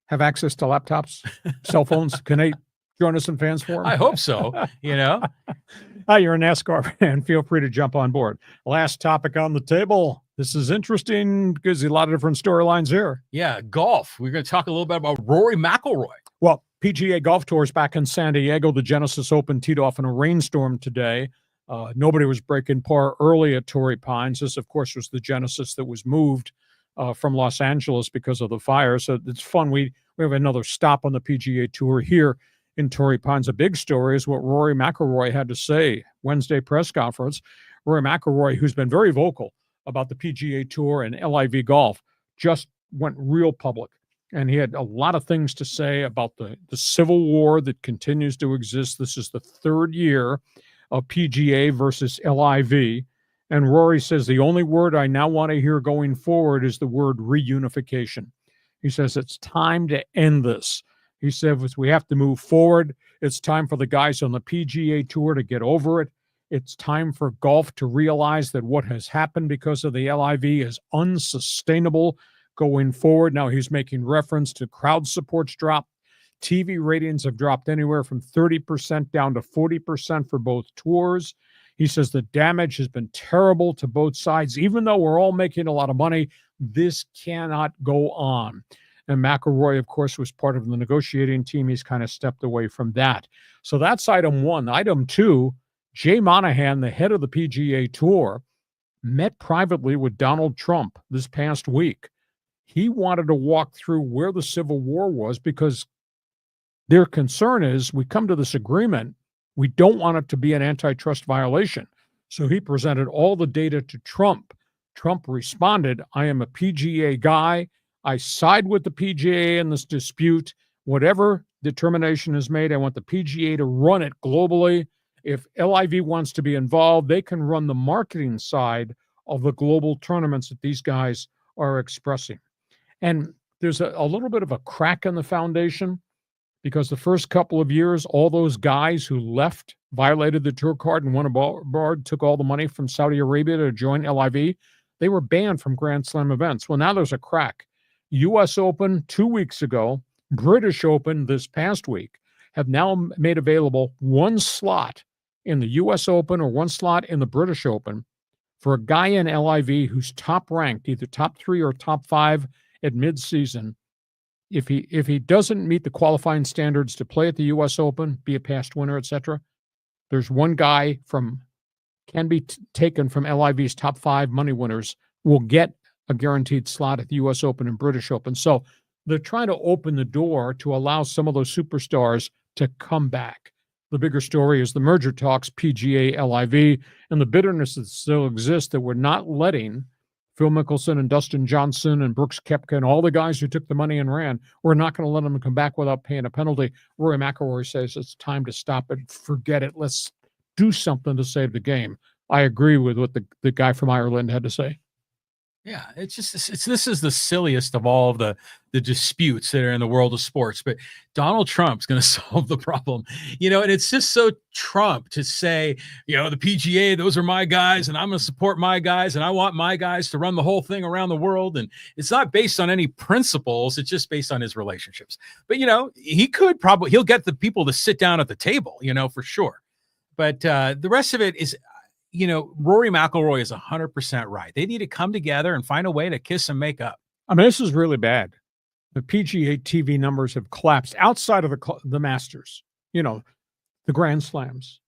have access to laptops, cell phones? Can they join us in Fans Forum? I hope so, you know. Hi, you're a NASCAR fan. Feel free to jump on board. Last topic on the table. This is interesting because a lot of different storylines here. Yeah, golf. We're going to talk a little bit about Rory McIlroy. Well, PGA Golf Tour is back in San Diego. The Genesis Open teed off in a rainstorm today. Nobody was breaking par early at Torrey Pines. This, of course, was the Genesis that was moved from Los Angeles because of the fire. So it's fun. We have another stop on the PGA Tour here in Torrey Pines. A big story is what Rory McIlroy had to say Wednesday press conference. Rory McIlroy, who's been very vocal about the PGA Tour and LIV golf, just went real public. And he had a lot of things to say about the civil war that continues to exist. This is the third year of PGA versus LIV. And Rory says, the only word I now want to hear going forward is the word reunification. He says, it's time to end this. He says, we have to move forward. It's time for the guys on the PGA Tour to get over it. It's time for golf to realize that what has happened because of the LIV is unsustainable going forward. Now he's making reference to crowd support's drop. TV ratings have dropped anywhere from 30% down to 40% for both tours. He says the damage has been terrible to both sides. Even though we're all making a lot of money, this cannot go on. And McIlroy, of course, was part of the negotiating team. He's kind of stepped away from that. So that's item one. Item two, Jay Monahan, the head of the PGA Tour, met privately with Donald Trump this past week. He wanted to walk through where the Civil War was because their concern is we come to this agreement, we don't want it to be an antitrust violation. So he presented all the data to Trump. Trump responded, I am a PGA guy. I side with the PGA in this dispute. Whatever determination is made, I want the PGA to run it globally. If LIV wants to be involved, they can run the marketing side of the global tournaments that these guys are expressing. And there's a little bit of a crack in the foundation because the first couple of years, all those guys who left, violated the tour card and went aboard, took all the money from Saudi Arabia to join LIV, they were banned from Grand Slam events. Well, now there's a crack. U.S. Open 2 weeks ago, British Open this past week, have now made available one slot in the U.S. Open or one slot in the British Open for a guy in LIV who's top ranked, either top 3 or top 5 at midseason. If he doesn't meet the qualifying standards to play at the U.S. Open, be a past winner, etc., there's one guy can be taken from LIV's top 5 money winners, will get a guaranteed slot at the U.S. Open and British Open. So they're trying to open the door to allow some of those superstars to come back. The bigger story is the merger talks, PGA, LIV, and the bitterness that still exists that we're not letting Phil Mickelson and Dustin Johnson and Brooks Koepka and all the guys who took the money and ran, we're not going to let them come back without paying a penalty. Rory McIlroy says it's time to stop it. Forget it. Let's do something to save the game. I agree with what the guy from Ireland had to say. Yeah, this is the silliest of all of the disputes that are in the world of sports. But Donald Trump's going to solve the problem, and it's just so Trump to say, the PGA, those are my guys, and I'm going to support my guys, and I want my guys to run the whole thing around the world. And it's not based on any principles; it's just based on his relationships. But he'll get the people to sit down at the table, for sure. But the rest of it is. Rory McIlroy is 100% right. They need to come together and find a way to kiss and make up. I mean, this is really bad. The PGA TV numbers have collapsed outside of the Masters, the Grand Slams.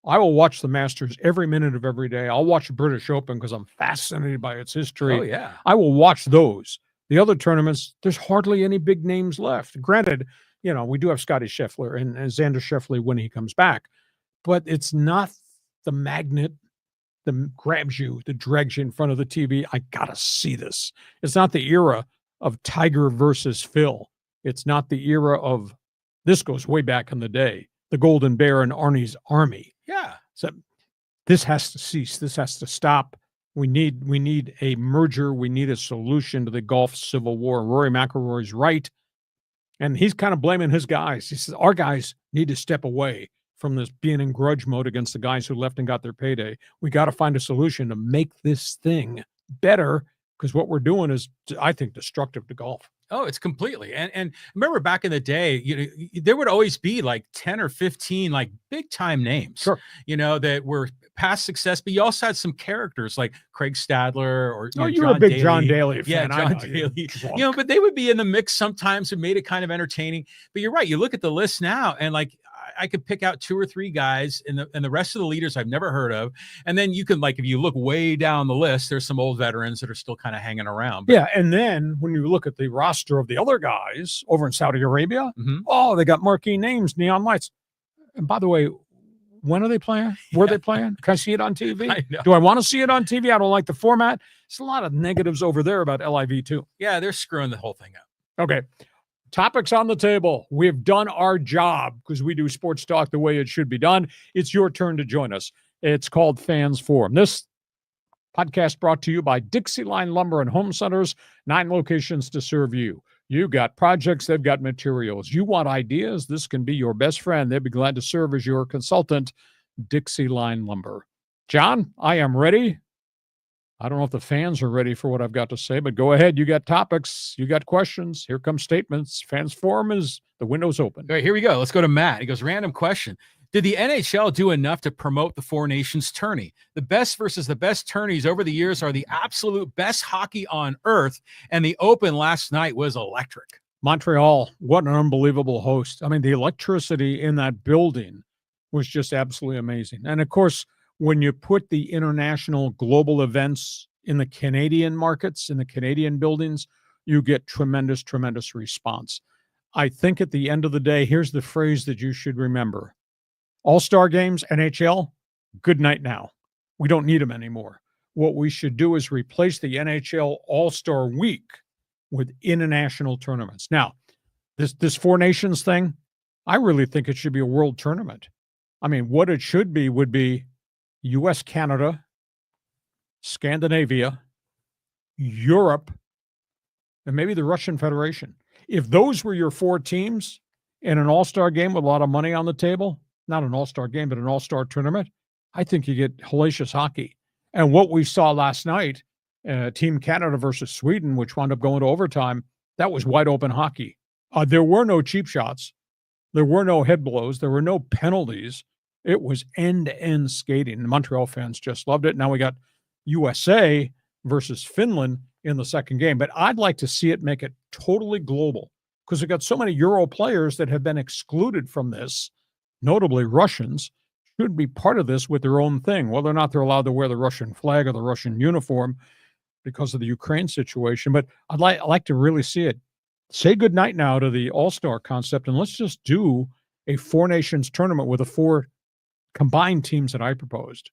I will watch the Masters every minute of every day. I'll watch the British Open because I'm fascinated by its history. Oh, yeah. I will watch those. The other tournaments, there's hardly any big names left. Granted, we do have Scotty Scheffler and Xander Schauffele when he comes back, but it's not the magnet that grabs you, that drags you in front of the TV. I gotta see this. It's not the era of Tiger versus Phil. It's not the era of, this goes way back in the day, the Golden Bear and Arnie's Army. Yeah. So this has to cease. This has to stop. We need a merger. We need a solution to the golf civil war. Rory McIlroy's right. And he's kind of blaming his guys. He says, our guys need to step away from this being in grudge mode against the guys who left and got their payday. We got to find a solution to make this thing better, because what we're doing is, I think, destructive to golf. Oh, it's completely. And remember back in the day, there would always be like 10 or 15 like big time names, sure, that were past success, but you also had some characters like Craig Stadler or you're a big John Daly fan. Yeah, John Daly. But they would be in the mix sometimes and made it kind of entertaining. But you're right. You look at the list now and like, I could pick out 2 or 3 guys, and the rest of the leaders I've never heard of. And then you can, like, if you look way down the list, there's some old veterans that are still kind of hanging around. But, yeah, and then when you look at the roster of the other guys over in Saudi Arabia, oh, they got marquee names, neon lights. And by the way, when are they playing? Where are they playing? Can I see it on TV? Do I want to see it on TV? I don't like the format. There's a lot of negatives over there about LIV too. Yeah, they're screwing the whole thing up. Okay. Topics on the table. We've done our job because we do sports talk the way it should be done. It's your turn to join us. It's called Fans Forum. This podcast brought to you by Dixieline Lumber and Home Centers, 9 locations to serve you. You got projects, they've got materials. You want ideas, this can be your best friend. They'd be glad to serve as your consultant, Dixieline Lumber. John, I am ready. I don't know if the fans are ready for what I've got to say, but go ahead. You got topics. You got questions. Here come statements. Fans Forum is the window's open. All right, here we go. Let's go to Matt. He goes, random question. Did the NHL do enough to promote the Four Nations tourney? The best versus the best tourneys over the years are the absolute best hockey on earth, and the Open last night was electric. Montreal, what an unbelievable host. I mean, the electricity in that building was just absolutely amazing. And of course, when you put the international global events in the Canadian markets, in the Canadian buildings, you get tremendous, tremendous response. I think at the end of the day, here's the phrase that you should remember. All-Star games, NHL, good night now. We don't need them anymore. What we should do is replace the NHL All-Star Week with international tournaments. Now, this Four Nations thing, I really think it should be a world tournament. I mean, what it should be would be U.S., Canada, Scandinavia, Europe, and maybe the Russian Federation. If those were your 4 teams in an all-star game with a lot of money on the table, not an all-star game, but an all-star tournament, I think you get hellacious hockey. And what we saw last night, Team Canada versus Sweden, which wound up going to overtime, that was wide open hockey. There were no cheap shots. There were no head blows. There were no penalties. It was end-to-end skating. The Montreal fans just loved it. Now we got USA versus Finland in the second game. But I'd like to see it make it totally global because we've got so many Euro players that have been excluded from this, notably Russians, should be part of this with their own thing, whether or not they're allowed to wear the Russian flag or the Russian uniform because of the Ukraine situation. But I'd like to really see it. Say goodnight now to the All-Star concept, and let's just do a Four Nations tournament with the 4 combined teams that I proposed.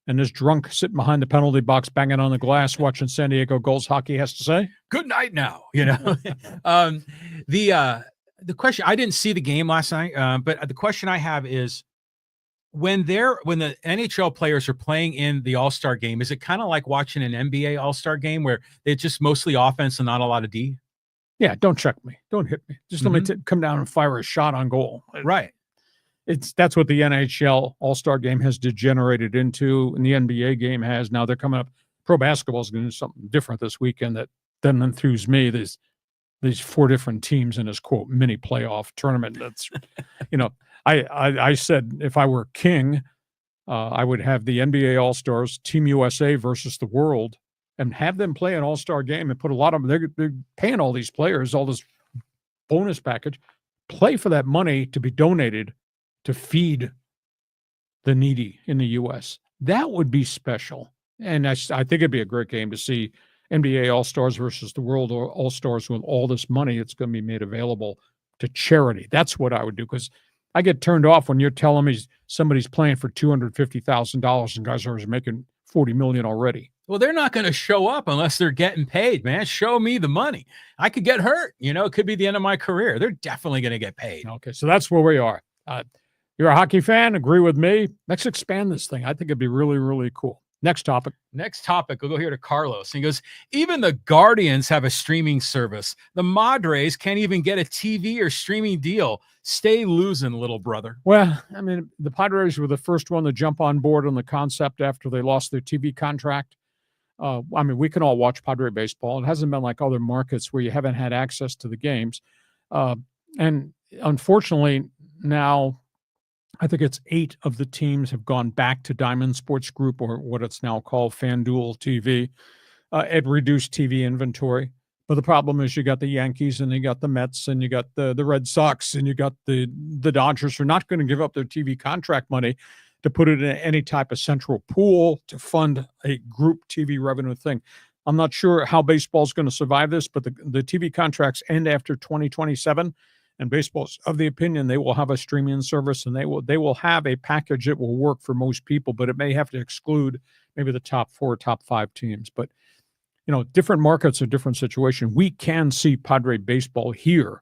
And this drunk sitting behind the penalty box, banging on the glass, watching San Diego Gulls hockey has to say, good night now, you know. The question, I didn't see the game last night, but the question I have is, when the NHL players are playing in the All-Star game, is it kind of like watching an NBA All-Star game where it's just mostly offense and not a lot of D? Yeah, don't check me. Don't hit me. Just let me come down and fire a shot on goal. Right. That's what the NHL All-Star game has degenerated into, and the NBA game has. Now they're coming up. Pro basketball is going to do something different this weekend that doesn't enthuse me. These 4 different teams in this, quote, mini playoff tournament. That's, you know, I said if I were king, I would have the NBA All-Stars, Team USA versus the world, and have them play an All-Star game and put a lot of them. They're paying all these players all this bonus package. Play for that money to be donated to feed the needy in the U.S. That would be special. And I think it'd be a great game to see NBA All-Stars versus the World All-Stars with all this money. It's going to be made available to charity. That's what I would do, because I get turned off when you're telling me somebody's playing for $250,000 and guys are making $40 million already. Well, they're not going to show up unless they're getting paid, man. Show me the money. I could get hurt. You know, it could be the end of my career. They're definitely going to get paid. Okay, so that's where we are. You're a hockey fan? Agree with me? Let's expand this thing. I think it'd be really, really cool. Next topic. We'll go here to Carlos. He goes, even the Guardians have a streaming service. The Padres can't even get a TV or streaming deal. Stay losing, little brother. Well, I mean, the Padres were the first one to jump on board on the concept after they lost their TV contract. I mean, we can all watch Padre baseball. It hasn't been like other markets where you haven't had access to the games. And unfortunately, now I think it's 8 of the teams have gone back to Diamond Sports Group, or what it's now called FanDuel TV, at reduced TV inventory. But the problem is you got the Yankees and you got the Mets and you got the Red Sox and you got the Dodgers who are not going to give up their TV contract money to put it in any type of central pool to fund a group TV revenue thing. I'm not sure how baseball's going to survive this, but the TV contracts end after 2027, and baseball's of the opinion they will have a streaming service and they will have a package that will work for most people, but it may have to exclude maybe the top 4, top 5 teams. But different markets are different situation. We can see Padre baseball here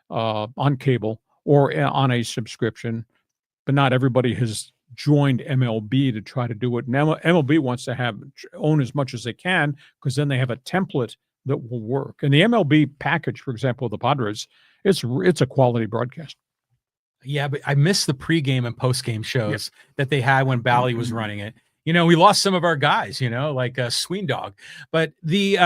on cable or on a subscription, but not everybody has joined MLB to try to do it. Now MLB wants to own as much as they can because then they have a template that will work. And the MLB package, for example, the Padres, it's a quality broadcast. Yeah, but I miss the pregame and postgame shows that they had when Bally was running it. We lost some of our guys, like Sweendog. But the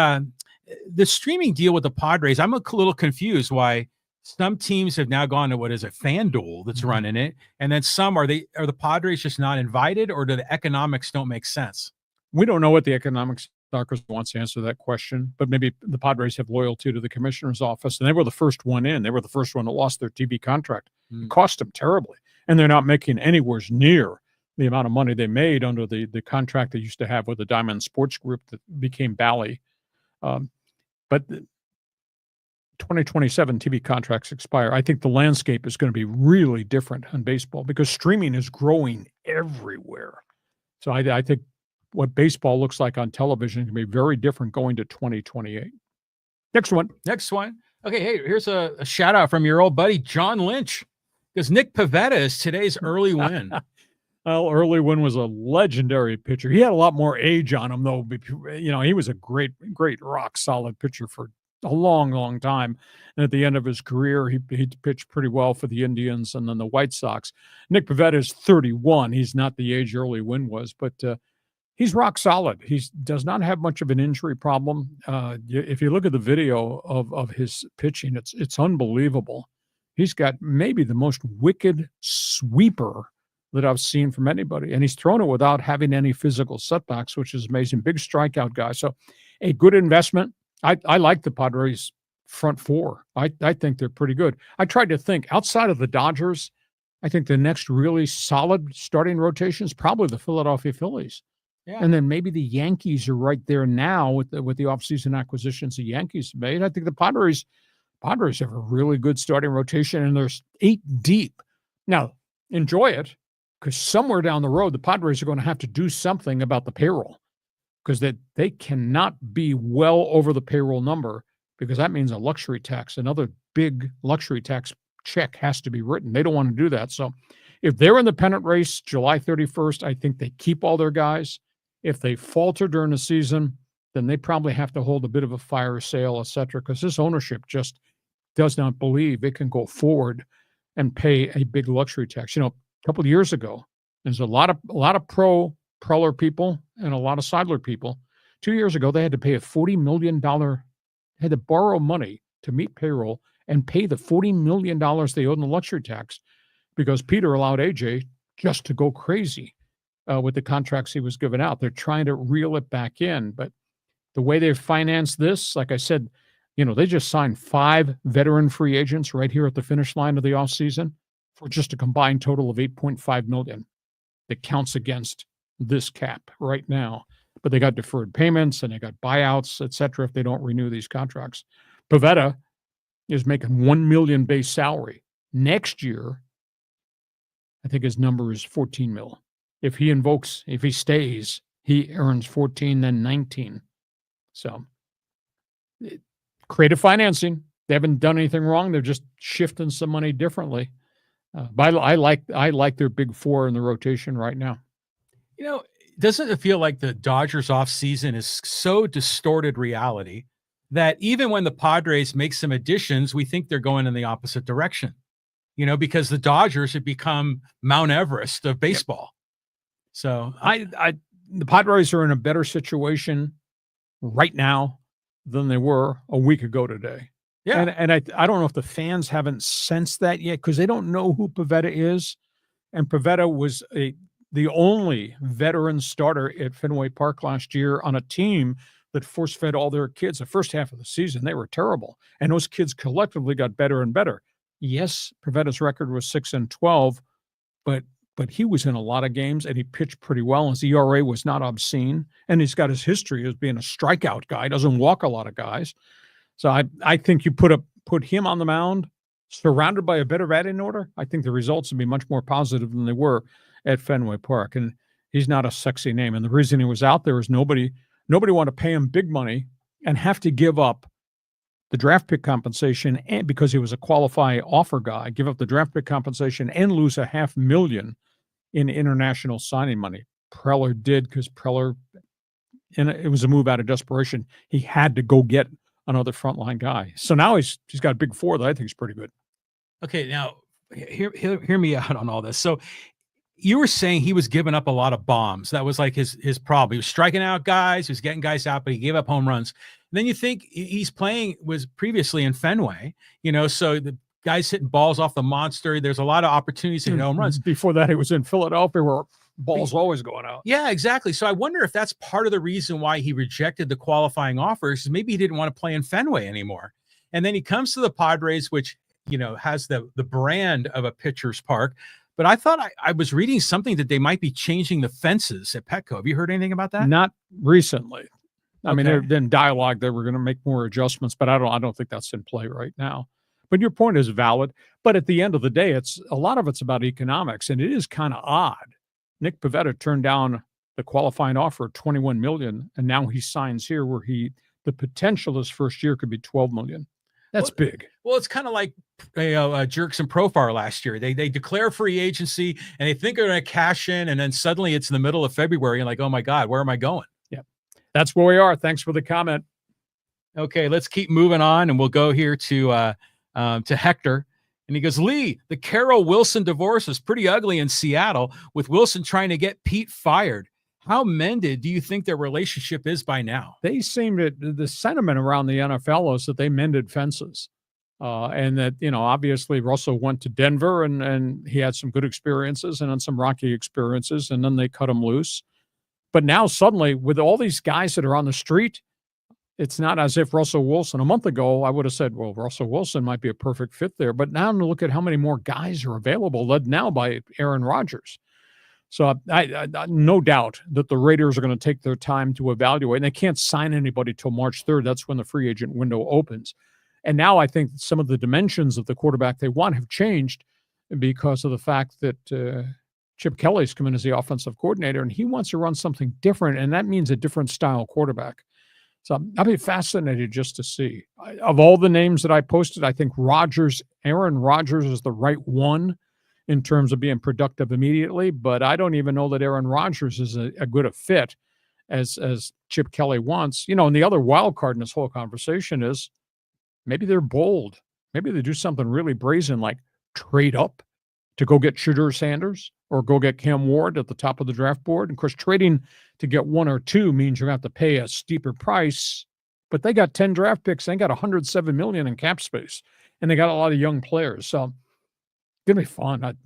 streaming deal with the Padres, I'm a little confused why some teams have now gone to what is a FanDuel that's running it, and then some are the Padres just not invited, or do the economics don't make sense? We don't know what the economics are because wants to answer that question, but maybe the Padres have loyalty to the commissioner's office, and they were the first one in. They were the first one that lost their TV contract. It cost them terribly, and they're not making anywhere near the amount of money they made under the contract they used to have with the Diamond Sports Group that became Bally. But 2027 TV contracts expire. I think the landscape is going to be really different on baseball because streaming is growing everywhere. So I think what baseball looks like on television can be very different going to 2028. Next one. Okay, hey, here's a shout out from your old buddy, John Lynch, because Nick Pivetta is today's early win. Well, early win was a legendary pitcher. He had a lot more age on him, though. He was a great rock solid pitcher for a long, long time. And at the end of his career, he pitched pretty well for the Indians and then the White Sox. Nick Pivetta is 31. He's not the age early win was, but he's rock solid. He does not have much of an injury problem. If you look at the video of his pitching, it's unbelievable. He's got maybe the most wicked sweeper that I've seen from anybody. And he's thrown it without having any physical setbacks, which is amazing. Big strikeout guy. So a good investment. I like the Padres front four. I think they're pretty good. I tried to think outside of the Dodgers, I think the next really solid starting rotation is probably the Philadelphia Phillies. Yeah. And then maybe the Yankees are right there now with the offseason acquisitions the Yankees made. I think the Padres have a really good starting rotation, and there's 8 deep. Now, enjoy it, because somewhere down the road, the Padres are going to have to do something about the payroll, because they cannot be well over the payroll number, because that means a luxury tax, another big luxury tax check has to be written. They don't want to do that. So if they're in the pennant race July 31st, I think they keep all their guys. If they falter during the season, then they probably have to hold a bit of a fire sale, et cetera, because this ownership just does not believe it can go forward and pay a big luxury tax. A couple of years ago, there's a lot of pro Preller people and a lot of Seidler people. 2 years ago, they had to pay a $40 million, had to borrow money to meet payroll and pay the $40 million they owed in the luxury tax, because Peter allowed AJ just to go crazy with the contracts he was giving out. They're trying to reel it back in, but the way they financed this, like I said, they just signed 5 veteran free agents right here at the finish line of the offseason for just a combined total of $8.5 million that counts against this cap right now. But they got deferred payments and they got buyouts, et cetera, if they don't renew these contracts. Pivetta is making $1 million base salary. Next year, I think his number is $14 million. If he stays, he earns 14, then 19. So creative financing. They haven't done anything wrong. They're just shifting some money differently. But I like their big four in the rotation right now. Doesn't it feel like the Dodgers offseason is so distorted reality that even when the Padres make some additions, we think they're going in the opposite direction, because the Dodgers have become Mount Everest of baseball. Yep. So the Padres are in a better situation right now than they were a week ago today. Yeah. And I don't know if the fans haven't sensed that yet, because they don't know who Pivetta is. And Pivetta was the only veteran starter at Fenway Park last year on a team that force-fed all their kids. The first half of the season, they were terrible. And those kids collectively got better and better. Yes, Pivetta's record was 6-12, but he was in a lot of games and he pitched pretty well. His ERA was not obscene. And he's got his history as being a strikeout guy, doesn't walk a lot of guys. So I think you put him on the mound, surrounded by a better batting order, I think the results would be much more positive than they were at Fenway Park. And he's not a sexy name. And the reason he was out there is nobody wanted to pay him big money and have to give up the draft pick compensation, and because he was a qualifying offer guy, give up the draft pick compensation and lose $500,000 in international signing money. Preller did, because Preller, and it was a move out of desperation. He had to go get another frontline guy. So now he's got a big four that I think is pretty good. Okay, now hear me out on all this. So you were saying he was giving up a lot of bombs. That was like his problem. He was striking out guys, he was getting guys out, but he gave up home runs. And then you think he's was previously in Fenway, so the guys hitting balls off the monster. There's a lot of opportunities to hit home runs. Before that, he was in Philadelphia where balls always going out. Yeah, exactly. So I wonder if that's part of the reason why he rejected the qualifying offers. Maybe he didn't want to play in Fenway anymore. And then he comes to the Padres, which, has the brand of a pitcher's park. But I thought I was reading something that they might be changing the fences at Petco. Have you heard anything about that? Not recently. I mean, Okay. there's been dialogue that we're going to make more adjustments, but I don't think that's in play right now. But your point is valid. But at the end of the day, a lot of it's about economics, and it is kind of odd. Nick Pivetta turned down the qualifying offer of $21 million, and now he signs here where the potential his first year could be $12 million. That's big. Well, it's kind of like Jerks and Profar last year. They declare free agency and they think they're going to cash in, and then suddenly it's in the middle of February and like, oh my God, where am I going? Yeah, that's where we are. Thanks for the comment. Okay, let's keep moving on, and we'll go here to Hector. And he goes, Lee, the Carol Wilson divorce is pretty ugly in Seattle, with Wilson trying to get Pete fired. How mended do you think their relationship is by now? They seem to, the sentiment around the NFL is that they mended fences. And that, obviously Russell went to Denver and he had some good experiences and then some rocky experiences, and then they cut him loose. But now suddenly, with all these guys that are on the street, it's not as if Russell Wilson, a month ago, I would have said, well, Russell Wilson might be a perfect fit there. But now look at how many more guys are available, led now by Aaron Rodgers. So I no doubt that the Raiders are going to take their time to evaluate, and they can't sign anybody till March 3rd. That's when the free agent window opens. And now I think some of the dimensions of the quarterback they want have changed because of the fact that Chip Kelly's come in as the offensive coordinator, and he wants to run something different, and that means a different style quarterback. So I'll be fascinated just to see. Of all the names that I posted, I think Aaron Rodgers is the right one in terms of being productive immediately, but I don't even know that Aaron Rodgers is a good a fit as Chip Kelly wants. And the other wild card in this whole conversation is maybe they're bold. Maybe they do something really brazen, like trade up to go get Shedeur Sanders or go get Cam Ward at the top of the draft board. And of course, trading to get one or two means you're going to have to pay a steeper price, but they got 10 draft picks. They got $107 million in cap space, and they got a lot of young players. So it's going to be fun. It's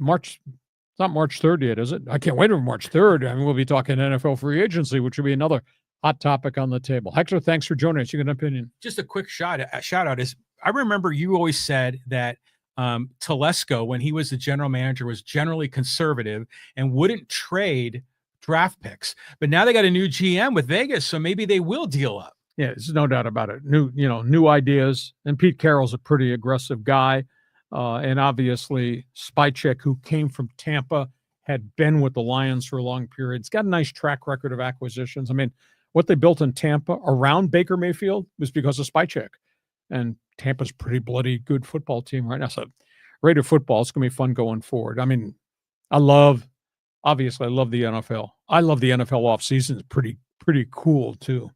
not March 3rd yet, is it? I can't wait for March 3rd. I mean, we'll be talking NFL free agency, which will be another hot topic on the table. Hector, thanks for joining us. You got an opinion? Just a quick shout out is, I remember you always said that Telesco, when he was the general manager, was generally conservative and wouldn't trade draft picks. But now they got a new GM with Vegas, so maybe they will deal up. Yeah, there's no doubt about it. New ideas. And Pete Carroll's a pretty aggressive guy. And obviously Spycheck, who came from Tampa, had been with the Lions for a long period. He's got a nice track record of acquisitions. I mean, what they built in Tampa around Baker Mayfield was because of Spycheck. And Tampa's pretty bloody good football team right now. So Raider football is going to be fun going forward. I mean, I love the NFL. I love the NFL offseason. It's pretty cool too.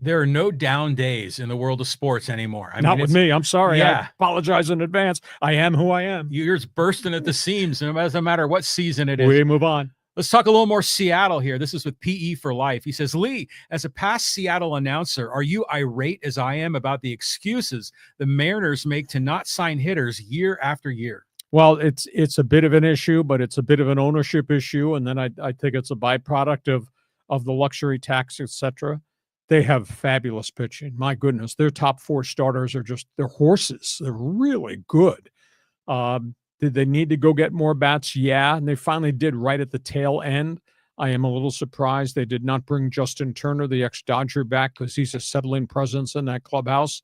There are no down days in the world of sports anymore. Not with me. I'm sorry. Yeah. I apologize in advance. I am who I am. You're just bursting at the seams, no matter what season it is. We move on. Let's talk a little more Seattle here. This is with PE for Life. He says, Lee, as a past Seattle announcer, are you irate as I am about the excuses the Mariners make to not sign hitters year after year? Well, it's a bit of an issue, but it's a bit of an ownership issue. And then I think it's a byproduct of the luxury tax, et cetera. They have fabulous pitching. My goodness, their top 4 starters are they're horses. They're really good. Did they need to go get more bats? Yeah, and they finally did right at the tail end. I am a little surprised they did not bring Justin Turner, the ex-Dodger, back because he's a settling presence in that clubhouse.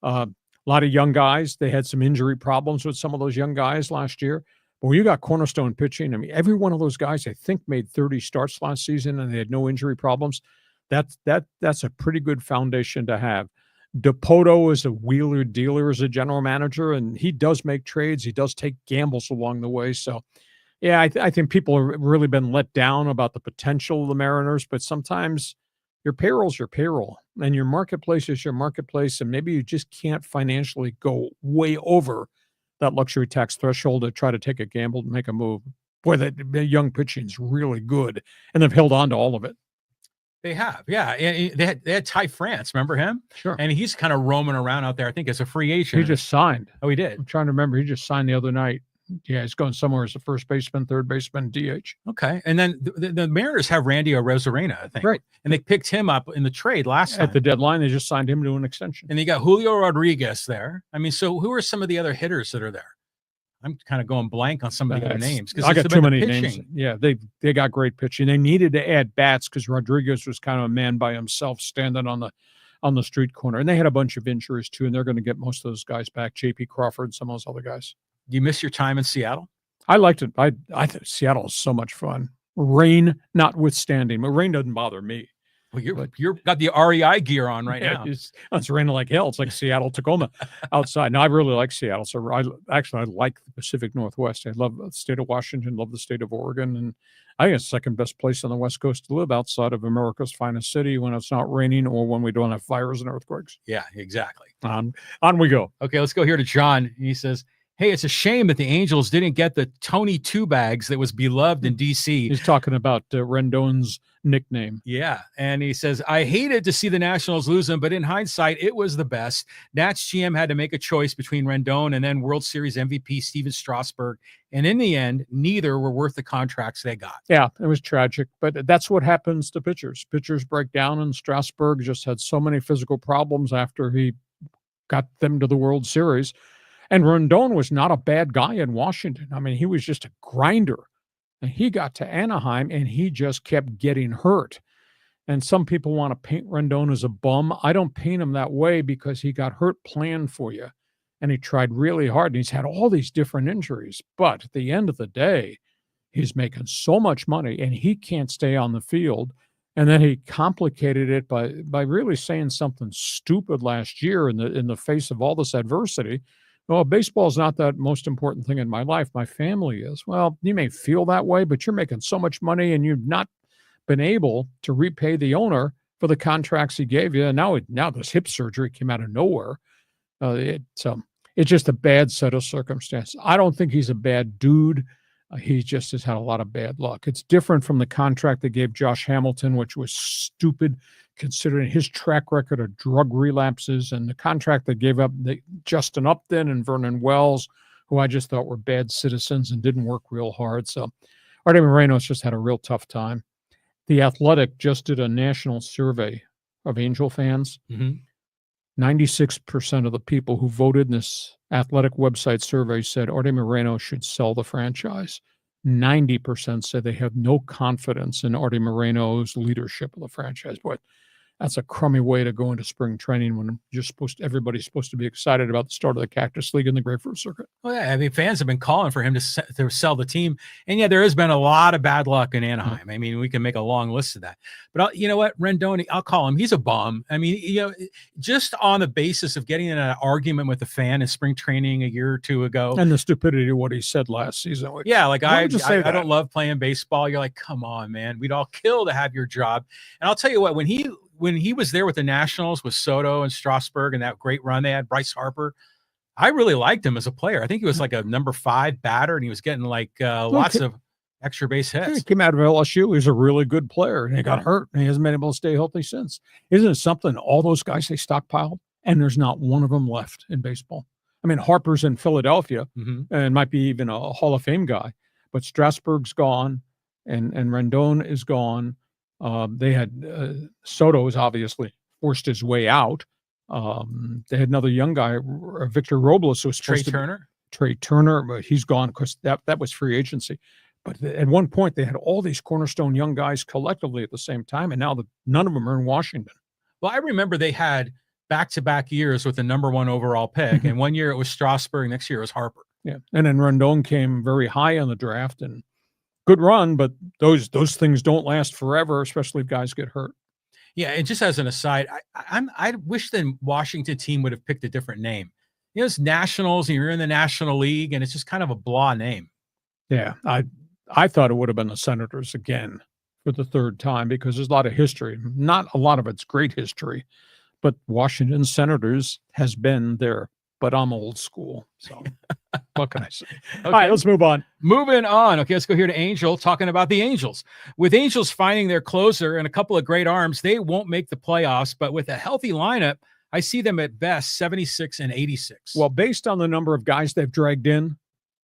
A lot of young guys. They had some injury problems with some of those young guys last year. But when you got cornerstone pitching, I mean, every one of those guys, I think, made 30 starts last season, and they had no injury problems. That's a pretty good foundation to have. DePoto is a wheeler dealer as a general manager, and he does make trades. He does take gambles along the way. So, yeah, I think people have really been let down about the potential of the Mariners, but sometimes your payroll's your payroll, and your marketplace is your marketplace, and maybe you just can't financially go way over that luxury tax threshold to try to take a gamble and make a move. Boy, the young pitching's really good, and they've held on to all of it. They have, yeah. And they had Ty France, remember him? Sure. And he's kind of roaming around out there, I think, as a free agent. He just signed. Oh, he did? I'm trying to remember. He just signed the other night. Yeah, he's going somewhere as a first baseman, third baseman, DH. Okay. And then the Mariners have Randy Arozarena, I think. Right. And they picked him up in the trade last time. At the deadline, they just signed him to an extension. And they got Julio Rodriguez there. I mean, so who are some of the other hitters that are there? I'm kind of going blank on some of the other names. I got too many names. Yeah, they got great pitching. They needed to add bats because Rodriguez was kind of a man by himself standing on the street corner. And they had a bunch of injuries too, and they're going to get most of those guys back. J.P. Crawford, some of those other guys. Do you miss your time in Seattle? I liked it. I think Seattle is so much fun. Rain notwithstanding. But rain doesn't bother me. Well, you're got the REI gear on right now. It's raining like hell. It's like Seattle, Tacoma outside. No, I really like Seattle. So I like the Pacific Northwest. I love the state of Washington, love the state of Oregon. And I think it's the second best place on the West Coast to live outside of America's finest city when it's not raining or when we don't have fires and earthquakes. Yeah, exactly. On we go. Okay, let's go here to John. He says, hey, it's a shame that the Angels didn't get the Tony Two Bags that was beloved in D.C. He's talking about Rendon's nickname. Yeah, and he says, I hated to see the Nationals lose him, but in hindsight, it was the best. Nats GM had to make a choice between Rendon and then World Series MVP Steven Strasburg, and in the end, neither were worth the contracts they got. Yeah, it was tragic, but that's what happens to pitchers. Pitchers break down, and Strasburg just had so many physical problems after he got them to the World Series. And Rendon was not a bad guy in Washington. I mean, he was just a grinder. And he got to Anaheim, and he just kept getting hurt. And some people want to paint Rendon as a bum. I don't paint him that way because he got hurt playing for you. And he tried really hard, and he's had all these different injuries. But at the end of the day, he's making so much money, and he can't stay on the field. And then he complicated it by really saying something stupid last year in the face of all this adversity. Well, baseball is not that most important thing in my life. My family is. Well, you may feel that way, but you're making so much money and you've not been able to repay the owner for the contracts he gave you. And now this hip surgery came out of nowhere. It's just a bad set of circumstances. I don't think he's a bad dude. He just has had a lot of bad luck. It's different from the contract they gave Josh Hamilton, which was stupid considering his track record of drug relapses, and the contract they gave up Justin Upton and Vernon Wells, who I just thought were bad citizens and didn't work real hard. So Arte Moreno's just had a real tough time. The Athletic just did a national survey of Angel fans. 96% of the people who voted in this Athletic website survey said Arte Moreno should sell the franchise. 90% said they have no confidence in Arte Moreno's leadership of the franchise. Boy, that's a crummy way to go into spring training when everybody's supposed to be excited about the start of the Cactus League and the Grapefruit Circuit. Well, yeah, I mean, fans have been calling for him to sell the team. And yeah, there has been a lot of bad luck in Anaheim. I mean, we can make a long list of that. But you know what? Rendon, I'll call him. He's a bum. I mean, just on the basis of getting in an argument with a fan in spring training a year or two ago. And the stupidity of what he said last season. Yeah, like I don't love playing baseball. You're like, come on, man. We'd all kill to have your job. And I'll tell you what, when he was there with the Nationals with Soto and Strasburg and that great run they had, Bryce Harper, I really liked him as a player. I think he was like a number 5 batter, and he was getting like lots of extra base hits. He came out of LSU. He was a really good player, and he got hurt, and he hasn't been able to stay healthy since. Isn't it something? All those guys they stockpiled, and there's not one of them left in baseball. I mean, Harper's in Philadelphia, and might be even a Hall of Fame guy, but Strasburg's gone, and Rendon is gone. They had Soto is obviously forced his way out. They had another young guy, Victor Robles, who was Trey supposed to Turner. Trey Turner, but he's gone. Of course, that was free agency. But at one point, they had all these cornerstone young guys collectively at the same time, and now none of them are in Washington. Well, I remember they had back-to-back years with the number 1 overall pick, and one year it was Strasburg, next year it was Harper. Yeah, and then Rendon came very high on the draft, and good run, but those things don't last forever, especially if guys get hurt. Yeah, and just as an aside, I wish the Washington team would have picked a different name. You know, it's Nationals, and you're in the National League, and it's just kind of a blah name. Yeah, I thought it would have been the Senators again for the third time because there's a lot of history. Not a lot of it's great history, but Washington Senators has been there. But I'm old school, so what can I say? Okay. All right, let's move on. Moving on. Okay, let's go here to Angel, talking about the Angels. With Angels finding their closer and a couple of great arms, they won't make the playoffs, but with a healthy lineup, I see them at best 76 and 86. Well, based on the number of guys they've dragged in,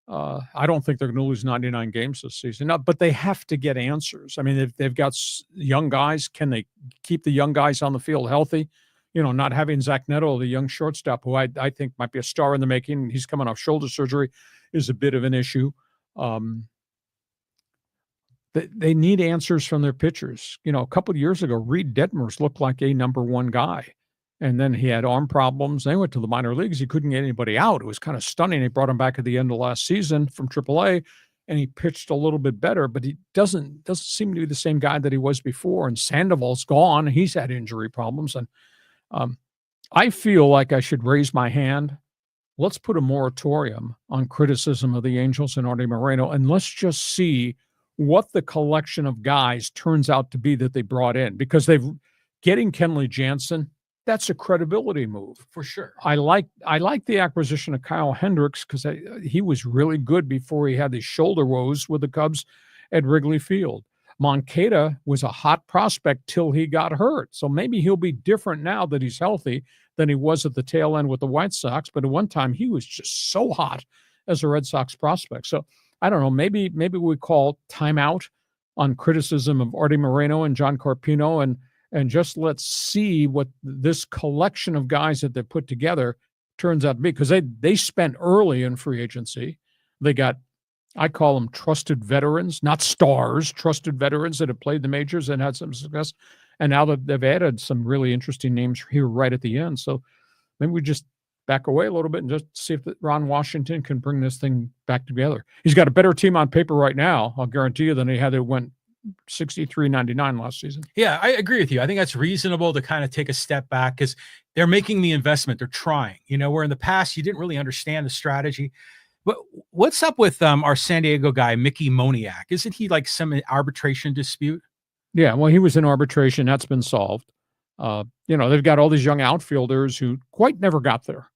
I don't think they're going to lose 99 games this season. No, but they have to get answers. I mean, they've got young guys. Can they keep the young guys on the field healthy? You know, not having Zach Neto, the young shortstop, who I think might be a star in the making. He's coming off shoulder surgery, is a bit of an issue. They need answers from their pitchers. You know, a couple of years ago, Reed Detmers looked like a number 1 guy. And then he had arm problems. They went to the minor leagues. He couldn't get anybody out. It was kind of stunning. They brought him back at the end of last season from AAA, and he pitched a little bit better, but he doesn't seem to be the same guy that he was before. And Sandoval's gone. He's had injury problems. And I feel like I should raise my hand. Let's put a moratorium on criticism of the Angels and Artie Moreno, and let's just see what the collection of guys turns out to be that they brought in. Because getting Kenley Jansen, that's a credibility move. For sure. I like the acquisition of Kyle Hendricks because he was really good before he had these shoulder woes with the Cubs at Wrigley Field. Moncada was a hot prospect till he got hurt. So maybe he'll be different now that he's healthy than he was at the tail end with the White Sox. But at one time, he was just so hot as a Red Sox prospect. So I don't know, maybe we call timeout on criticism of Artie Moreno and John Carpino and just let's see what this collection of guys that they put together turns out to be. Because they spent early in free agency. They got, I call them trusted veterans, not stars, trusted veterans that have played the majors and had some success. And now that they've added some really interesting names here right at the end. So maybe we just back away a little bit and just see if Ron Washington can bring this thing back together. He's got a better team on paper right now, I'll guarantee you, than he had that went 63-99 last season. Yeah, I agree with you. I think that's reasonable to kind of take a step back because they're making the investment. They're trying, you know, where in the past you didn't really understand the strategy. But what's up with our San Diego guy, Mickey Moniak? Isn't he like some arbitration dispute? Yeah, well, he was in arbitration. That's been solved. You know, they've got all these young outfielders who quite never got there.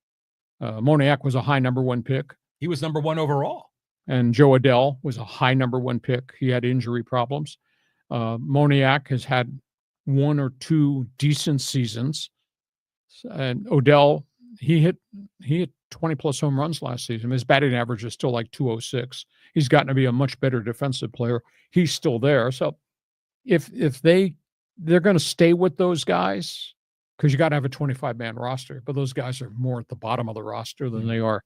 Moniak was a high number 1 pick. He was number 1 overall. And Joe Adell was a high number 1 pick. He had injury problems. Moniak has had 1 or 2 decent seasons. And Odell, he hit 20-plus home runs last season. His batting average is still like 206. He's gotten to be a much better defensive player. He's still there. So if they're going to stay with those guys, because you got to have a 25-man roster, but those guys are more at the bottom of the roster than they are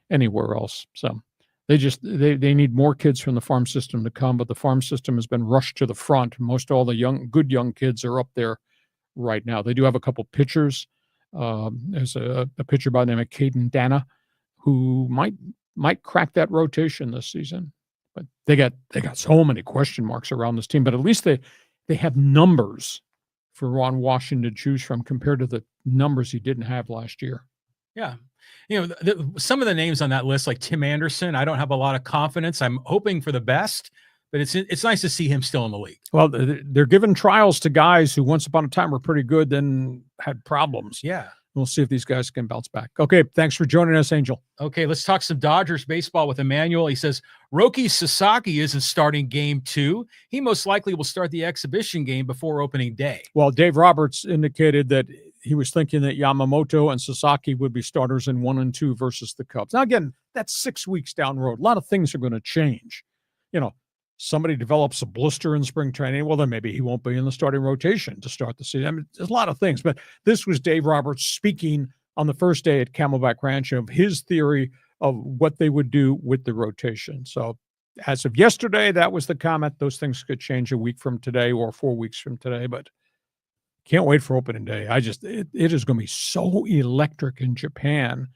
anywhere else. So they need more kids from the farm system to come, but the farm system has been rushed to the front. Most all the good young kids are up there right now. They do have a couple pitchers. There's a pitcher by the name of Caden Dana who might crack that rotation this season. But they got so many question marks around this team, but at least they have numbers for Ron Washington to choose from compared to the numbers he didn't have last year. Yeah. You know, some of the names on that list, like Tim Anderson, I don't have a lot of confidence. I'm hoping for the best, but it's nice to see him still in the league. Well, they're giving trials to guys who once upon a time were pretty good, then had problems. Yeah. We'll see if these guys can bounce back. Okay, thanks for joining us, Angel. Okay, let's talk some Dodgers baseball with Emmanuel. He says, Roki Sasaki isn't starting game 2. He most likely will start the exhibition game before opening day. Well, Dave Roberts indicated that he was thinking that Yamamoto and Sasaki would be starters in 1 and 2 versus the Cubs. Now, again, that's 6 weeks down the road. A lot of things are going to change. You know, somebody develops a blister in spring training, well, then maybe he won't be in the starting rotation to start the season. I mean, there's a lot of things, but this was Dave Roberts speaking on the first day at Camelback Ranch of his theory of what they would do with the rotation. So as of yesterday, that was the comment. Those things could change a week from today or 4 weeks from today, but can't wait for opening day. It is going to be so electric in Japan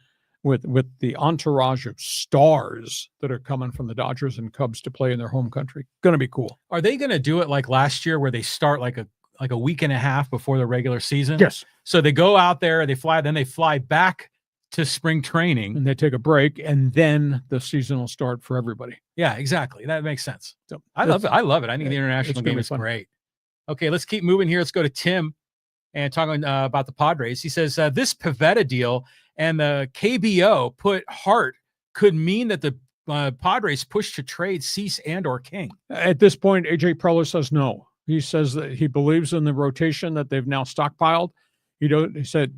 with the entourage of stars that are coming from the Dodgers and Cubs to play in their home country. Going to be cool. Are they going to do it like last year where they start like a week and a half before the regular season? Yes. So they go out there, then they fly back to spring training. And they take a break, and then the season will start for everybody. Yeah, exactly. That makes sense. So I love it. I love it. I think the international game is great. Okay, let's keep moving here. Let's go to Tim and talking about the Padres. He says, this Pivetta deal and the KBO put Hart could mean that the Padres push to trade Cease and or King. At this point, AJ Preller says no. He says that he believes in the rotation that they've now stockpiled. He said,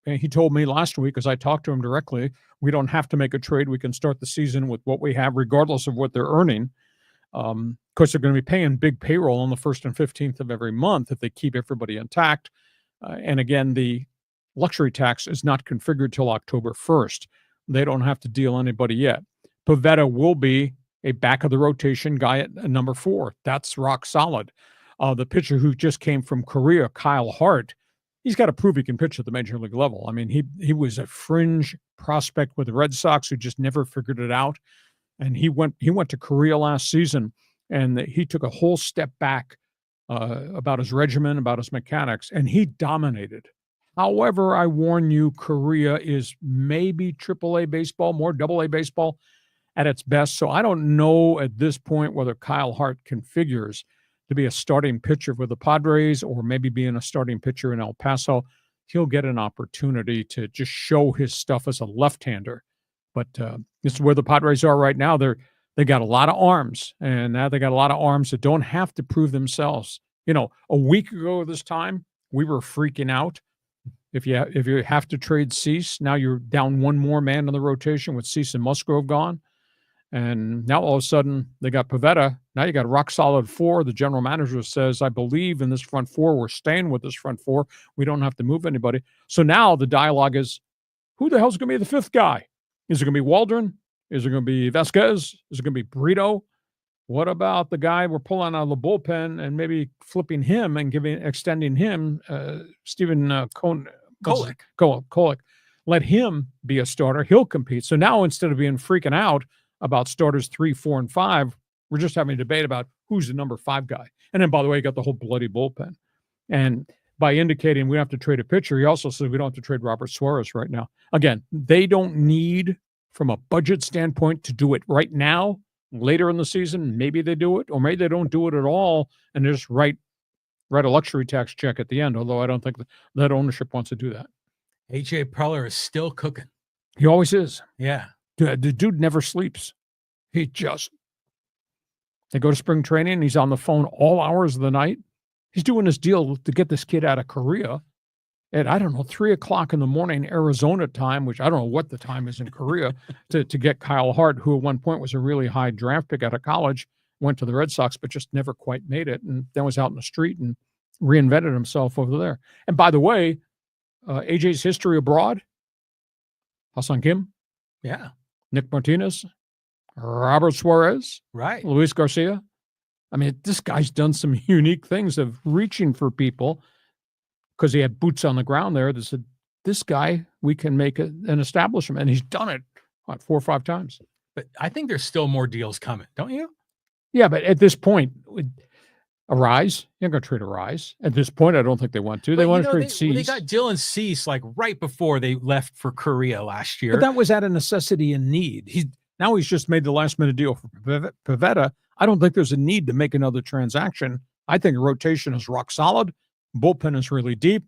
and he told me last week, as I talked to him directly, we don't have to make a trade. We can start the season with what we have, regardless of what they're earning. Of course, they're going to be paying big payroll on the 1st and 15th of every month if they keep everybody intact. And again, the luxury tax is not configured till October 1st. They don't have to deal anybody yet. Pivetta will be a back of the rotation guy at number 4. That's rock solid. The pitcher who just came from Korea, Kyle Hart, he's got to prove he can pitch at the major league level. I mean, he was a fringe prospect with the Red Sox who just never figured it out. And he went to Korea last season, and he took a whole step back about his regimen, about his mechanics, and he dominated. However, I warn you, Korea is maybe AAA baseball, more AA baseball at its best. So I don't know at this point whether Kyle Hart configures to be a starting pitcher with the Padres or maybe being a starting pitcher in El Paso. He'll get an opportunity to just show his stuff as a left-hander. But this is where the Padres are right now. They got a lot of arms, and now they got a lot of arms that don't have to prove themselves. You know, a week ago this time, we were freaking out. If you have to trade Cease, now you're down one more man in the rotation with Cease and Musgrove gone. And now all of a sudden they got Pivetta. Now you got a rock solid 4. The general manager says, I believe in this front 4. We're staying with this front 4. We don't have to move anybody. So now the dialogue who the hell's going to be the 5th guy? Is it going to be Waldron? Is it going to be Vasquez? Is it going to be Brito? What about the guy we're pulling out of the bullpen and maybe flipping him and extending him, Stephen Kolek? Let him be a starter. He'll compete. So now instead of being freaking out about starters 3, 4, and 5, we're just having a debate about who's the number 5 guy. And then, by the way, you got the whole bloody bullpen. And by indicating we have to trade a pitcher, he also said we don't have to trade Robert Suarez right now. Again, they don't need, from a budget standpoint, to do it right now. Later in the season, maybe they do it, or maybe they don't do it at all and just write a luxury tax check at the end, although I don't think that ownership wants to do that. AJ Preller is still cooking. He always is. Yeah. The dude never sleeps. They go to spring training, and he's on the phone all hours of the night. He's doing this deal to get this kid out of Korea at, 3 o'clock in the morning, Arizona time, which I don't know what the time is in Korea, to get Kyle Hart, who at one point was a really high draft pick out of college, went to the Red Sox, but just never quite made it, and then was out in the street and reinvented himself over there. And by the way, AJ's history abroad, Ha-Seong Kim. Yeah. Nick Martinez, Robert Suarez, right? Luis Garcia. I mean, this guy's done some unique things of reaching for people because he had boots on the ground there that said, this guy, we can make an establishment. And he's done it 4 or 5 times. But I think there's still more deals coming, don't you? Yeah, but at this point, Arise, you're going to trade Arise. At this point, I don't think they want to. They want to trade Cease. They got Dylan Cease like right before they left for Korea last year. But that was out of necessity and need. Now he's just made the last minute deal for Pivetta. I don't think there's a need to make another transaction. I think rotation is rock solid. Bullpen is really deep.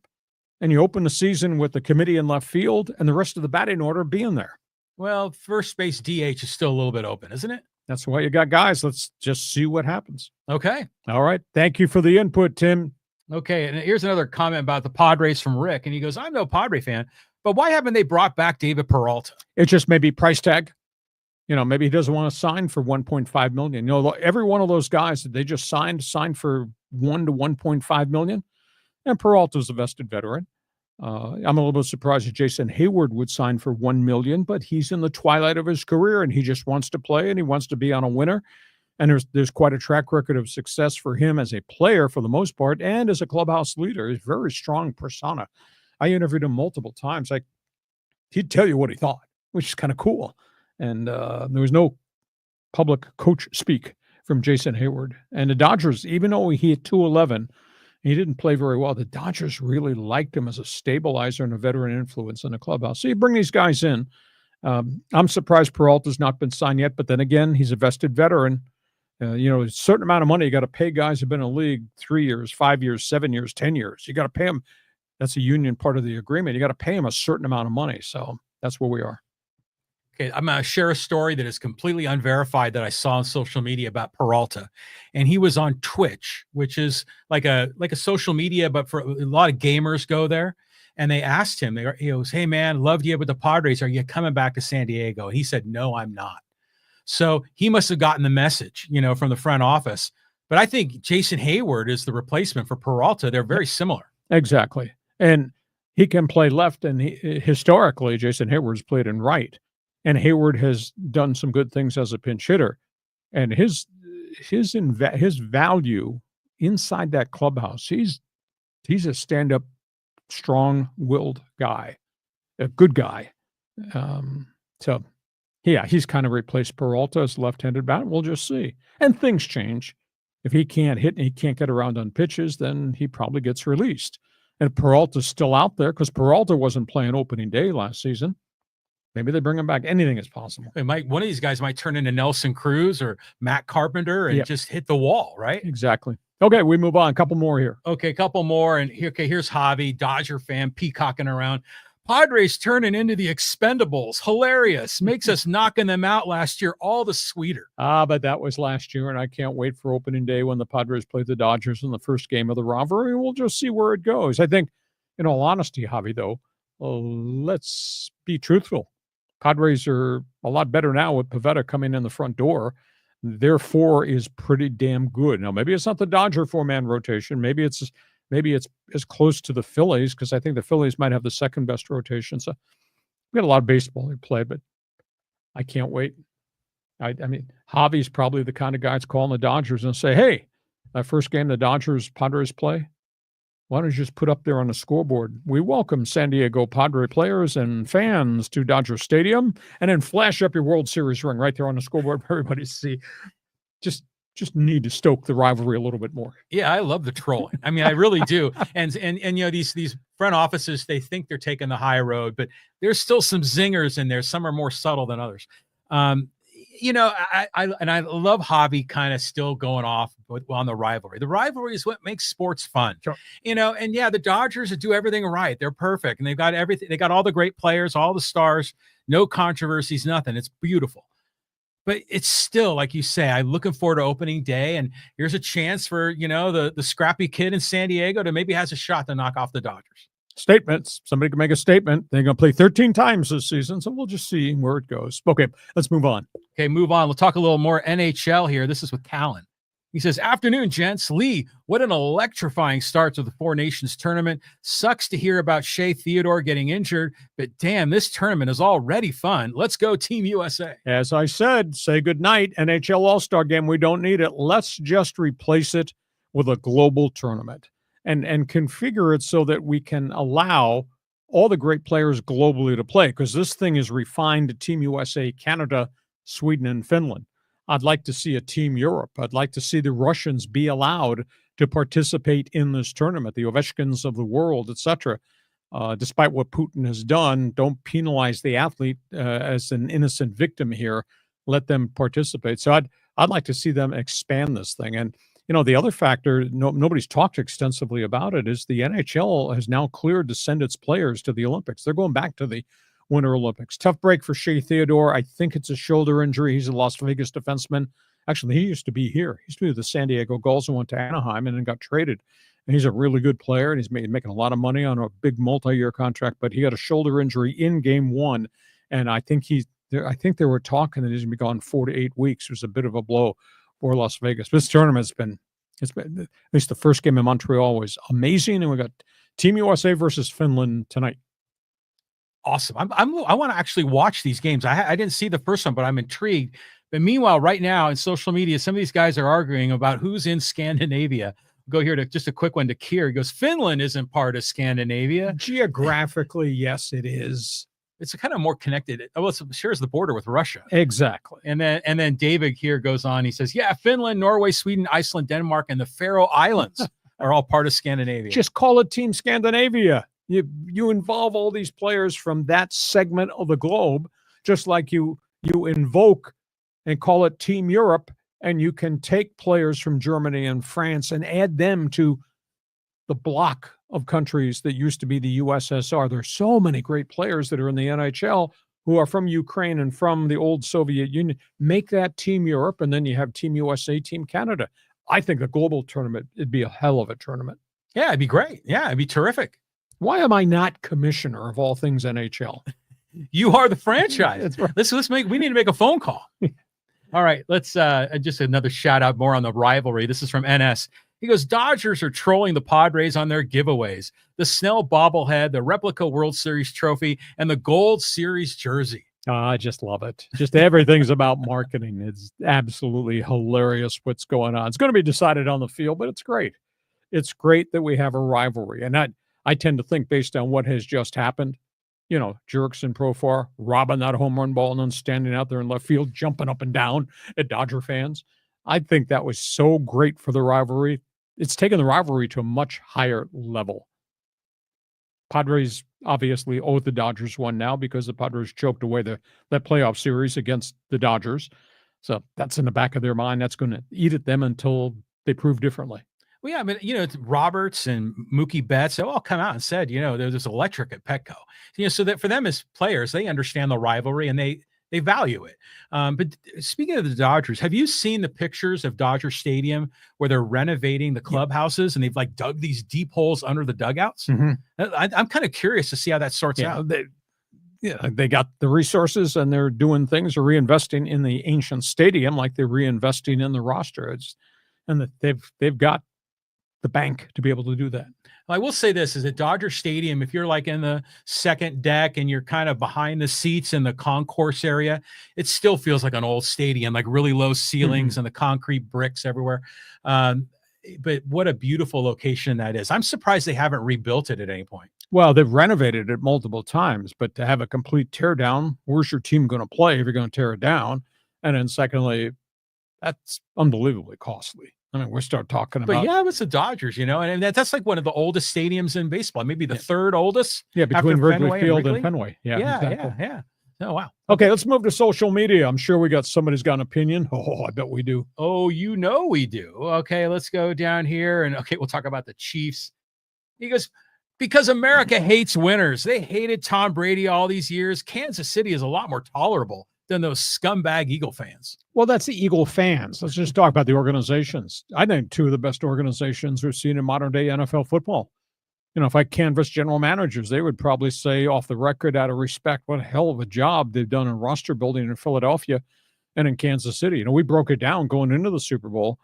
And you open the season with the committee in left field and the rest of the batting order being there. Well, first base DH is still a little bit open, isn't it? That's why you got guys. Let's just see what happens. Okay. All right. Thank you for the input, Tim. Okay. And here's another comment about the Padres from Rick. And he goes, I'm no Padre fan, but why haven't they brought back David Peralta? It just may be price tag. Maybe he doesn't want to sign for 1.5 million. Every one of those guys that they just signed for 1 to 1.5 million. And Peralta's a vested veteran. I'm a little bit surprised that Jason Heyward would sign for 1 million, but he's in the twilight of his career and he just wants to play and he wants to be on a winner. And there's quite a track record of success for him as a player for the most part and as a clubhouse leader. He's a very strong persona. I interviewed him multiple times. He'd tell you what he thought, which is kind of cool. And there was no public coach speak from Jason Heyward. And the Dodgers, even though he hit 211, he didn't play very well. The Dodgers really liked him as a stabilizer and a veteran influence in the clubhouse. So you bring these guys in. I'm surprised Peralta's not been signed yet, but then again, he's a vested veteran. A certain amount of money you got to pay guys who've been in the league 3 years, 5 years, 7 years, 10 years. You got to pay them. That's a union part of the agreement. You got to pay them a certain amount of money. So that's where we are. Okay, I'm going to share a story that is completely unverified that I saw on social media about Peralta. And he was on Twitch, which is like a social media, but for a lot of gamers go there. And they asked him, he goes, "Hey man, loved you with the Padres. Are you coming back to San Diego?" And he said, "No, I'm not." So he must have gotten the message, from the front office. But I think Jason Heyward is the replacement for Peralta. They're very similar. Exactly. And he can play left. And historically, Jason Heyward's played in right. And Heyward has done some good things as a pinch hitter. And his value inside that clubhouse, he's a stand-up, strong-willed guy, a good guy. He's kind of replaced Peralta as left-handed bat. We'll just see. And things change. If he can't hit and he can't get around on pitches, then he probably gets released. And if Peralta's still out there, because Peralta wasn't playing opening day last season, maybe they bring him back. Anything is possible. One of these guys might turn into Nelson Cruz or Matt Carpenter and just hit the wall, right? Exactly. Okay, we move on. A couple more here. Okay, a couple more. And here's Javi, Dodger fan, peacocking around. Padres turning into the Expendables. Hilarious. Makes us knocking them out last year all the sweeter. But that was last year, and I can't wait for opening day when the Padres play the Dodgers in the first game of the rivalry. We'll just see where it goes. I think, in all honesty, Javi, though, let's be truthful. Padres are a lot better now with Pivetta coming in the front door. Their 4 is pretty damn good. Now, maybe it's not the Dodger 4-man rotation. Maybe it's as close to the Phillies, because I think the Phillies might have the second best rotation. So we got a lot of baseball to play, but I can't wait. I mean, Javi's probably the kind of guy that's calling the Dodgers and say, "Hey, that first game the Padres play, why don't you just put up there on the scoreboard, 'We welcome San Diego Padre players and fans to Dodger Stadium,' and then flash up your World Series ring right there on the scoreboard for everybody to see." Just need to stoke the rivalry a little bit more. Yeah, I love the trolling. I mean, I really do. And these front offices, they think they're taking the high road, but there's still some zingers in there. Some are more subtle than others. I love Javi kind of still going off on the rivalry. The rivalry is what makes sports fun. Sure. The Dodgers do everything right. They're perfect. And they've got everything. They got all the great players, all the stars, no controversies, nothing. It's beautiful. But it's still, like you say, I'm looking forward to opening day. And here's a chance for, the scrappy kid in San Diego to maybe has a shot to knock off the Dodgers. Statements. Somebody can make a statement. They're going to play 13 times this season, so we'll just see where it goes. Okay, let's move on. Okay, move on. We'll talk a little more NHL here. This is with Callan. He says, "Afternoon, gents. Lee, what an electrifying start to the Four Nations tournament. Sucks to hear about Shea Theodore getting injured, but damn, this tournament is already fun. Let's go Team USA." As I said, say goodnight. NHL All-Star Game, we don't need it. Let's just replace it with a global tournament and configure it so that we can allow all the great players globally to play, because this thing is refined to Team USA, Canada, Sweden, and Finland. I'd like to see a Team Europe. I'd like to see the Russians be allowed to participate in this tournament, the Ovechkins of the world, etc. Despite what Putin has done, don't penalize the athlete as an innocent victim here. Let them participate. So I'd like to see them expand this thing. And the other factor, nobody's talked extensively about it, is the NHL has now cleared to send its players to the Olympics. They're going back to the Winter Olympics. Tough break for Shea Theodore. I think it's a shoulder injury. He's a Las Vegas defenseman. Actually, he used to be here. He used to be with the San Diego Gulls and went to Anaheim and then got traded. And he's a really good player, and he's making a lot of money on a big multi-year contract, but he got a shoulder injury in game 1. And I think I think they were talking that he's going to be gone 4 to 8 weeks. It was a bit of a blow for Las Vegas. This tournament's been, at least the first game in Montreal was amazing. And we got Team USA versus Finland tonight. Awesome. I want to actually watch these games. I didn't see the first one, but I'm intrigued. But meanwhile, right now in social media, some of these guys are arguing about who's in Scandinavia. Go here to just a quick one to Kier. He goes, Finland isn't part of Scandinavia. Geographically, yes, it is. It's kind of more connected. Well, it shares the border with Russia. Exactly. And then David here goes on. He says, yeah, Finland, Norway, Sweden, Iceland, Denmark, and the Faroe Islands are all part of Scandinavia. Just call it Team Scandinavia. You involve all these players from that segment of the globe, just like you invoke and call it Team Europe, and you can take players from Germany and France and add them to the block of countries that used to be the USSR. There's so many great players that are in the NHL who are from Ukraine and from the old Soviet Union. Make that Team Europe, and then you have Team USA, Team Canada. I think the global tournament, it'd be a hell of a tournament. Yeah, it'd be great. Yeah, it'd be terrific. Why am I not commissioner of all things NHL? You are the franchise. That's right. We need to make a phone call. All right, let's just another shout out more on the rivalry. This is from NS. He goes, Dodgers are trolling the Padres on their giveaways. The Snell bobblehead, the replica World Series trophy, and the Gold Series jersey. I just love it. Just everything's about marketing. It's absolutely hilarious what's going on. It's going to be decided on the field, but it's great. It's great that we have a rivalry. And I tend to think based on what has just happened, you know, Jerks and Profar robbing that home run ball and then standing out there in left field, jumping up and down at Dodger fans. I think that was so great for the rivalry. It's taken the rivalry to a much higher level. Padres obviously owe the Dodgers one now because the Padres choked away that playoff series against the Dodgers. So that's in the back of their mind. That's going to eat at them until they prove differently. Well, yeah, I mean, you know, Roberts and Mookie Betts, they all come out and said, you know, there's electric at Petco. You know, so that for them as players, they understand the rivalry and they value it. But speaking of the Dodgers, have you seen the pictures of Dodger Stadium where they're renovating the clubhouses and they've like dug these deep holes under the dugouts? Mm-hmm. I'm kind of curious to see how that sorts out. They got the resources and they're doing things, they're reinvesting in the ancient stadium like they're reinvesting in the roster. They've got the bank to be able to do that. I will say this is at Dodger Stadium, if you're like in the second deck and you're kind of behind the seats in the concourse area, it still feels like an old stadium, like really low ceilings and the concrete bricks everywhere. But what a beautiful location that is. I'm surprised they haven't rebuilt it at any point. Well, they've renovated it multiple times, but to have a complete tear down, where's your team going to play if you're going to tear it down? And then secondly, that's unbelievably costly. I mean, we start talking about. But yeah, it's the Dodgers, you know, and that's like one of the oldest stadiums in baseball, maybe the third oldest. Yeah, between Wrigley Field and Fenway. Yeah, exactly. yeah. Oh, wow. Okay, let's move to social media. I'm sure we got somebody's got an opinion. Oh, I bet we do. Oh, you know we do. Okay, let's go down here. And okay, we'll talk about the Chiefs. He goes, because America hates winners. They hated Tom Brady all these years. Kansas City is a lot more tolerable than those scumbag Eagle fans. Well, that's the Eagle fans. Let's just talk about the organizations. I think two of the best organizations we've seen in modern day NFL football. You know, if I canvass general managers, they would probably say off the record, out of respect, what a hell of a job they've done in roster building in Philadelphia and in Kansas City. You know, we broke it down going into the Super Bowl.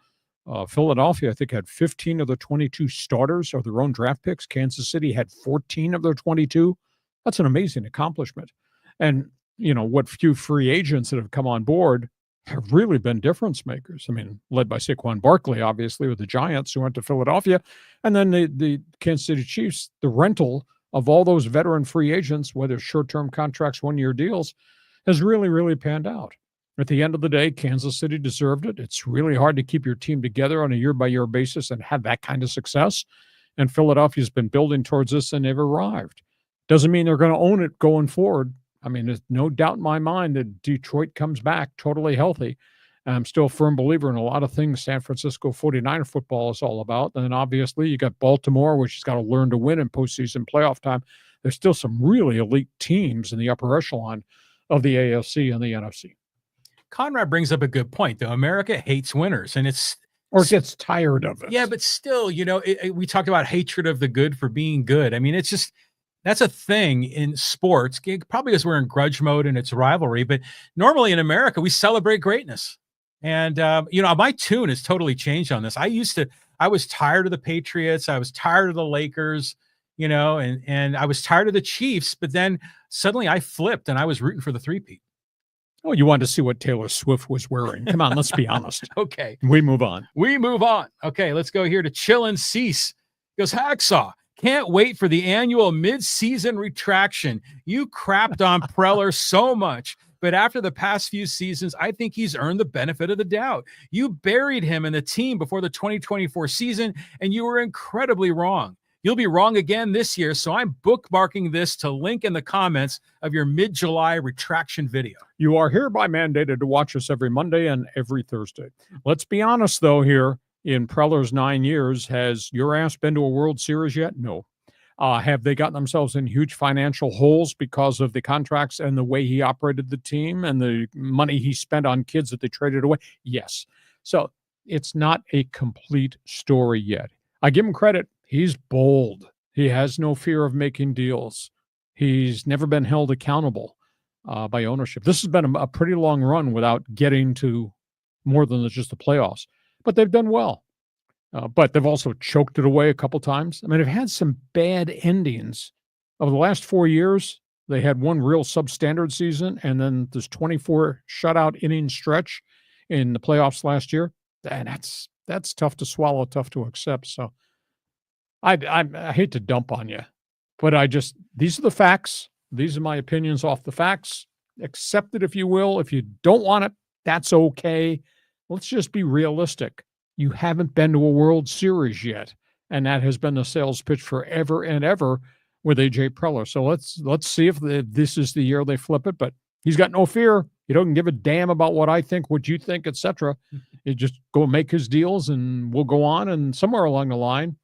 Philadelphia, I think, had 15 of the 22 starters or their own draft picks. Kansas City had 14 of their 22. That's an amazing accomplishment. And you know, what few free agents that have come on board have really been difference makers. I mean, led by Saquon Barkley, obviously, with the Giants who went to Philadelphia. And then the Kansas City Chiefs, the rental of all those veteran free agents, whether short-term contracts, one-year deals, has really, really panned out. At the end of the day, Kansas City deserved it. It's really hard to keep your team together on a year-by-year basis and have that kind of success. And Philadelphia's been building towards this and they've arrived. Doesn't mean they're going to own it going forward. I mean, there's no doubt in my mind that Detroit comes back totally healthy. And I'm still a firm believer in a lot of things San Francisco 49er football is all about. And then obviously you got Baltimore, which has got to learn to win in postseason playoff time. There's still some really elite teams in the upper echelon of the AFC and the NFC. Conrad brings up a good point, though. America hates winners, and or gets tired of it. Yeah, but still, you know, we talked about hatred of the good for being good. I mean, it's just, That's a thing in sports, probably because we're in grudge mode and it's rivalry. But normally in America, we celebrate greatness. And, my tune has totally changed on this. I was tired of the Patriots. I was tired of the Lakers, and I was tired of the Chiefs. But then suddenly I flipped and I was rooting for the three-peat. Oh, you wanted to see what Taylor Swift was wearing. Come on, let's be honest. Okay. We move on. Okay, let's go here to Chillin' Cease. He goes, Hacksaw, can't wait for the annual mid-season retraction. You crapped on Preller so much, but after the past few seasons, I think he's earned the benefit of the doubt. You buried him and the team before the 2024 season, and you were incredibly wrong. You'll be wrong again this year, so I'm bookmarking this to link in the comments of your mid-July retraction video. You are hereby mandated to watch us every Monday and every Thursday. Let's be honest, though, here. In Preller's 9 years, has your ass been to a World Series yet? No. Have they gotten themselves in huge financial holes because of the contracts and the way he operated the team and the money he spent on kids that they traded away? Yes. So it's not a complete story yet. I give him credit. He's bold. He has no fear of making deals. He's never been held accountable by ownership. This has been a pretty long run without getting to more than just the playoffs. But they've done well. But they've also choked it away a couple times. I mean, they've had some bad endings. Over the last 4 years, they had one real substandard season, and then this 24 shutout inning stretch in the playoffs last year. And that's tough to swallow, tough to accept. So I hate to dump on you, but these are the facts. These are my opinions off the facts. Accept it if you will. If you don't want it, that's okay. Let's just be realistic. You haven't been to a World Series yet, and that has been the sales pitch forever and ever with A.J. Preller. So let's see if this is the year they flip it. But he's got no fear. He doesn't give a damn about what I think, what you think, etc. He just go make his deals, and we'll go on. And somewhere along the line,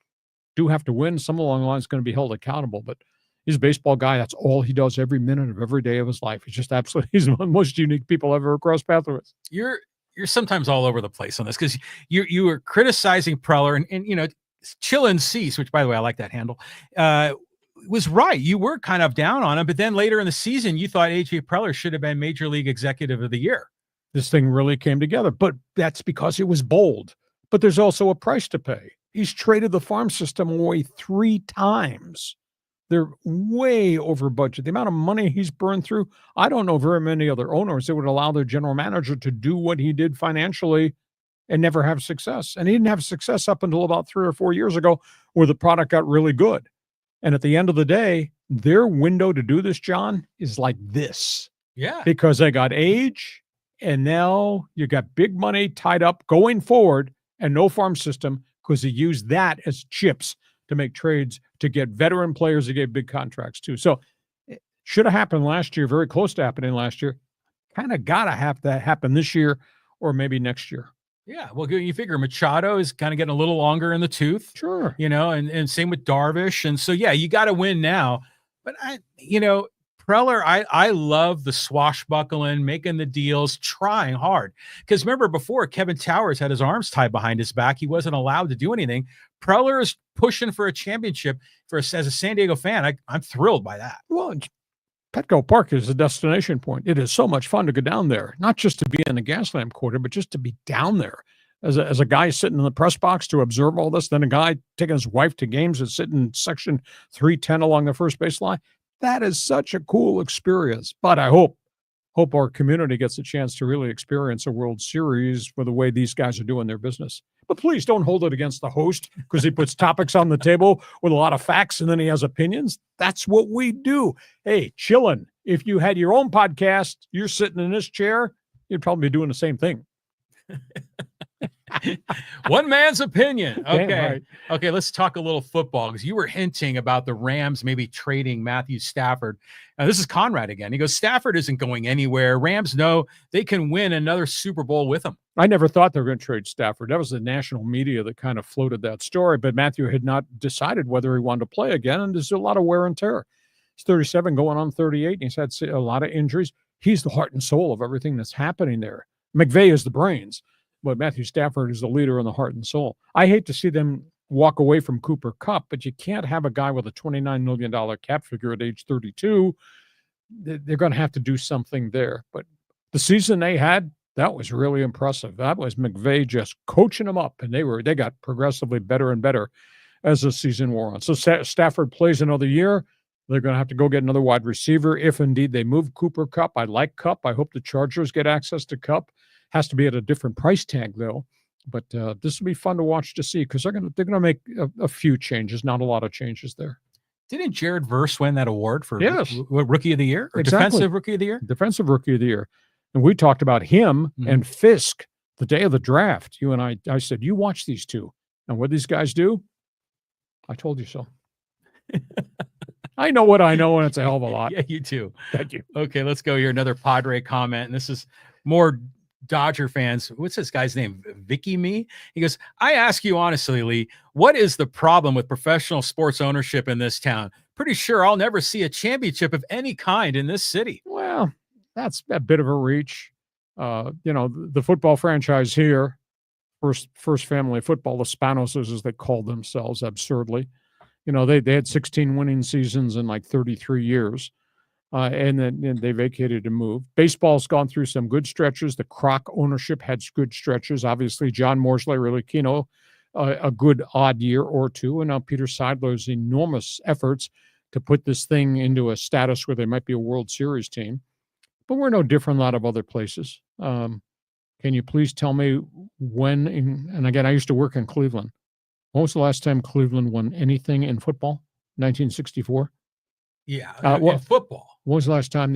do have to win. Somewhere along the line is going to be held accountable. But he's a baseball guy. That's all he does every minute of every day of his life. He's one of the most unique people I've ever crossed paths with. You're sometimes all over the place on this because you were criticizing Preller and Chillin' Cease, which by the way, I like that handle, was right. You were kind of down on him, but then later in the season, you thought AJ Preller should have been Major League Executive of the Year. This thing really came together, but that's because it was bold. But there's also a price to pay. He's traded the farm system away 3 times. They're way over budget. The amount of money he's burned through, I don't know very many other owners that would allow their general manager to do what he did financially and never have success. And he didn't have success up until about 3 or 4 years ago where the product got really good. And at the end of the day, their window to do this, John, is like this. Yeah. Because they got age, and now you got big money tied up going forward and no farm system because he used that as chips to make trades to get veteran players that gave big contracts too. So it should have happened last year, very close to happening last year. Kind of got to have that happen this year or maybe next year. Yeah, well, you figure Machado is kind of getting a little longer in the tooth. Sure. And same with Darvish. And so, yeah, you got to win now. But, Preller, I love the swashbuckling, making the deals, trying hard. Because remember before, Kevin Towers had his arms tied behind his back. He wasn't allowed to do anything. Preller is pushing for a championship as a San Diego fan. I'm thrilled by that. Well, Petco Park is a destination point. It is so much fun to go down there, not just to be in the Gaslamp quarter, but just to be down there as a guy sitting in the press box to observe all this, then a guy taking his wife to games and sitting in section 310 along the first base line. That is such a cool experience. But I hope our community gets a chance to really experience a World Series with the way these guys are doing their business. But please don't hold it against the host because he puts topics on the table with a lot of facts and then he has opinions. That's what we do. Hey, Chillin', if you had your own podcast, you're sitting in this chair, you'd probably be doing the same thing. One man's opinion. Okay. Right. Okay, let's talk a little football because you were hinting about the Rams maybe trading Matthew Stafford. Now, this is Conrad again. He goes, Stafford isn't going anywhere. Rams know they can win another Super Bowl with him. I never thought they were going to trade Stafford. That was the national media that kind of floated that story, but Matthew had not decided whether he wanted to play again, and there's a lot of wear and tear. He's 37 going on 38, and he's had a lot of injuries. He's the heart and soul of everything that's happening there. McVay is the brains, but Matthew Stafford is the leader and the heart and soul. I hate to see them walk away from Cooper Kupp, but you can't have a guy with a $29 million cap figure at age 32. They're going to have to do something there. But the season they had, that was really impressive. That was McVay just coaching them up, and they got progressively better and better as the season wore on. So Stafford plays another year. They're going to have to go get another wide receiver if indeed they move Cooper Kupp. I like Kupp. I hope the Chargers get access to Kupp. Has to be at a different price tag though. But this will be fun to watch to see because they're gonna make a few changes, not a lot of changes there. Didn't Jared Verse win that award for Yes. Rookie of the Year or Exactly. Defensive Rookie of the Year? Defensive Rookie of the Year. And we talked about him and Fisk the day of the draft. You and I said, you watch these two. And what these guys do? I told you so. I know what I know, and it's a hell of a lot. Yeah, you too. Thank you. Okay, let's go here. Another Padre comment. And this is more Dodger fans. What's this guy's name? Vicky Me? He goes, I ask you honestly, Lee, what is the problem with professional sports ownership in this town? Pretty sure I'll never see a championship of any kind in this city. Well, that's a bit of a reach. The football franchise here, First Family Football, the Spanoses, as they called themselves absurdly. They had 16 winning seasons in like 33 years. And then they vacated and moved. Baseball's gone through some good stretches. The Kroc ownership had good stretches. Obviously, John Morsley, really a good odd year or two. And now Peter Seidler's enormous efforts to put this thing into a status where they might be a World Series team. But we're no different than a lot of other places. Can you please tell me when, and again, I used to work in Cleveland. When was the last time Cleveland won anything in football? 1964? Yeah, in football. When was the last time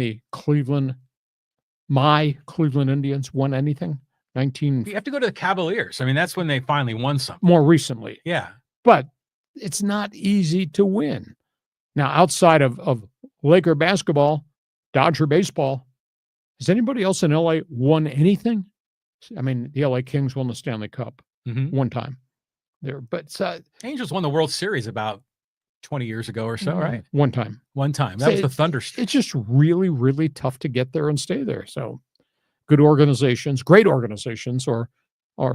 my Cleveland Indians won anything? You have to go to the Cavaliers. I mean, that's when they finally won something. More recently. Yeah. But it's not easy to win. Now, outside of Laker basketball, Dodger baseball, has anybody else in LA won anything? I mean, the LA Kings won the Stanley Cup one time there, but Angels won the World Series about 20 years ago or so, right? One time. That was the Thunderstruck. It's just really, really tough to get there and stay there. So good organizations, great organizations are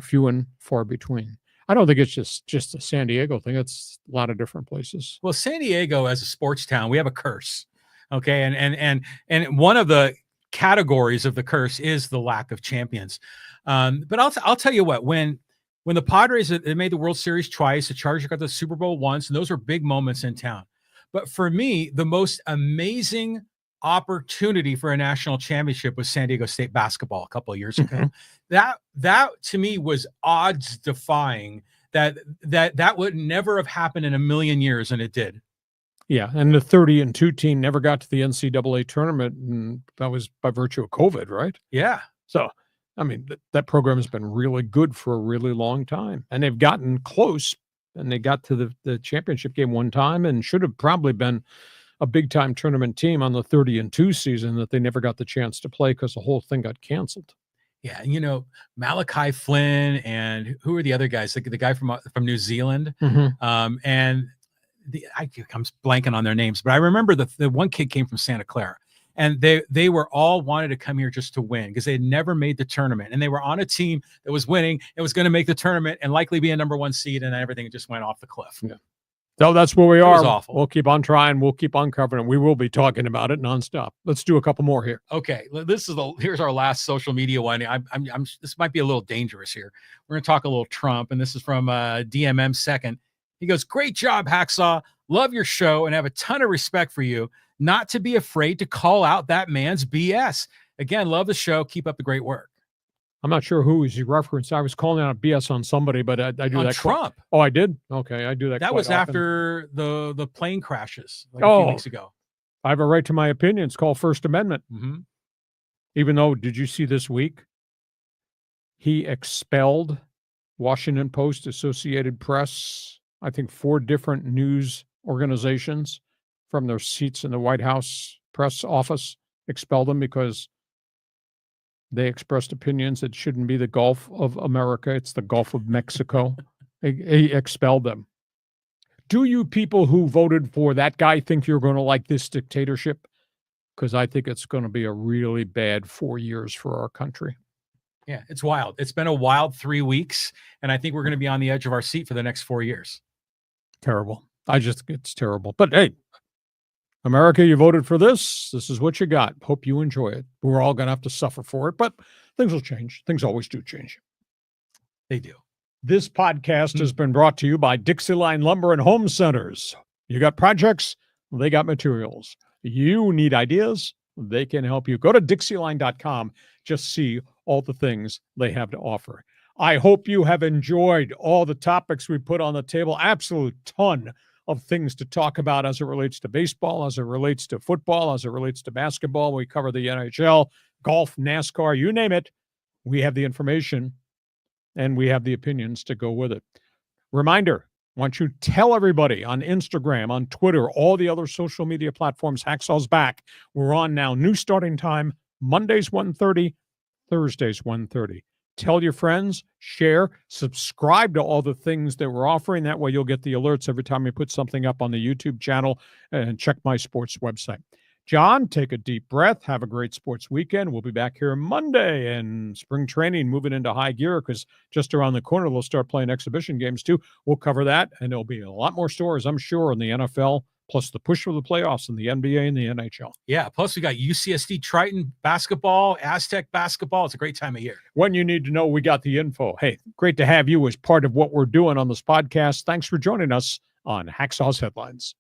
few and far between. I don't think it's just a San Diego thing. It's a lot of different places. Well, San Diego as a sports town, we have a curse. Okay. And one of the categories of the curse is the lack of champions. But I'll tell you what, when the Padres, they made the World Series twice, the Chargers got the Super Bowl once, and those are big moments in town. But for me, the most amazing opportunity for a national championship was San Diego State basketball a couple of years ago. That to me was odds defying that would never have happened in a million years, and it did. Yeah, and the 30-2 team never got to the NCAA tournament, and that was by virtue of COVID, right? Yeah. So, I mean, that program has been really good for a really long time, and they've gotten close, and they got to the championship game one time and should have probably been a big-time tournament team on the 30-2 season that they never got the chance to play because the whole thing got canceled. Yeah, Malachi Flynn and who are the other guys? The guy from New Zealand, and I'm blanking on their names, but I remember the one kid came from Santa Clara. And they were all wanted to come here just to win because they had never made the tournament. And they were on a team that was winning. It was going to make the tournament and likely be a number one seed. And everything just went off the cliff. Yeah. So that's where we are. It was awful. We'll keep on trying. We'll keep on covering it. We will be talking about it nonstop. Let's do a couple more here. Okay. Here's our last social media one. This might be a little dangerous here. We're going to talk a little Trump. And this is from DMM Second. He goes, great job, Hacksaw. Love your show and have a ton of respect for you. Not to be afraid to call out that man's BS. Again, love the show. Keep up the great work. I'm not sure who he referenced. I was calling out BS on somebody, but I do on that. Trump. Oh, I did? Okay, I do that. That was often. After the plane crashes a few weeks ago. I have a right to my opinion. It's called First Amendment. Even though, did you see this week? He expelled Washington Post, Associated Press, I think 4 different news organizations from their seats in the White House press office, expelled them because they expressed opinions that shouldn't be the Gulf of America. It's the Gulf of Mexico. He expelled them. Do you people who voted for that guy think you're going to like this dictatorship? Because I think it's going to be a really bad 4 years for our country. Yeah, it's wild. It's been a wild 3 weeks, and I think we're going to be on the edge of our seat for the next 4 years. Terrible. It's terrible. But hey, America, you voted for this. This is what you got. Hope you enjoy it. We're all going to have to suffer for it, but things will change. Things always do change. They do. This podcast has been brought to you by Dixieline Lumber and Home Centers. You got projects, they got materials. You need ideas, they can help you. Go to Dixieline.com. Just see all the things they have to offer. I hope you have enjoyed all the topics we put on the table. Absolute ton of things to talk about as it relates to baseball, as it relates to football, as it relates to basketball. We cover the NHL, golf, NASCAR, you name it. We have the information and we have the opinions to go with it. Reminder, why don't you tell everybody on Instagram, on Twitter, all the other social media platforms, Hacksaw's back. We're on now. New starting time, Mondays 1:30, Thursdays 1:30. Tell your friends, share, subscribe to all the things that we're offering. That way you'll get the alerts every time we put something up on the YouTube channel, and check my sports website. John, take a deep breath. Have a great sports weekend. We'll be back here Monday, and spring training moving into high gear because just around the corner they'll start playing exhibition games too. We'll cover that, and there'll be a lot more stories, I'm sure, in the NFL, plus the push for the playoffs in the NBA and the NHL. Yeah, plus we got UCSD Triton basketball, Aztec basketball. It's a great time of year. When you need to know, we got the info. Hey, great to have you as part of what we're doing on this podcast. Thanks for joining us on Hacksaw's Headlines.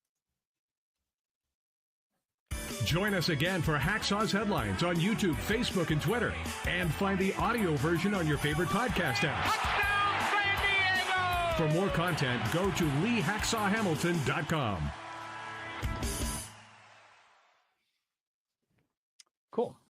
Join us again for Hacksaw's Headlines on YouTube, Facebook, and Twitter. And find the audio version on your favorite podcast apps. For more content, go to LeeHacksawHamilton.com. Cool.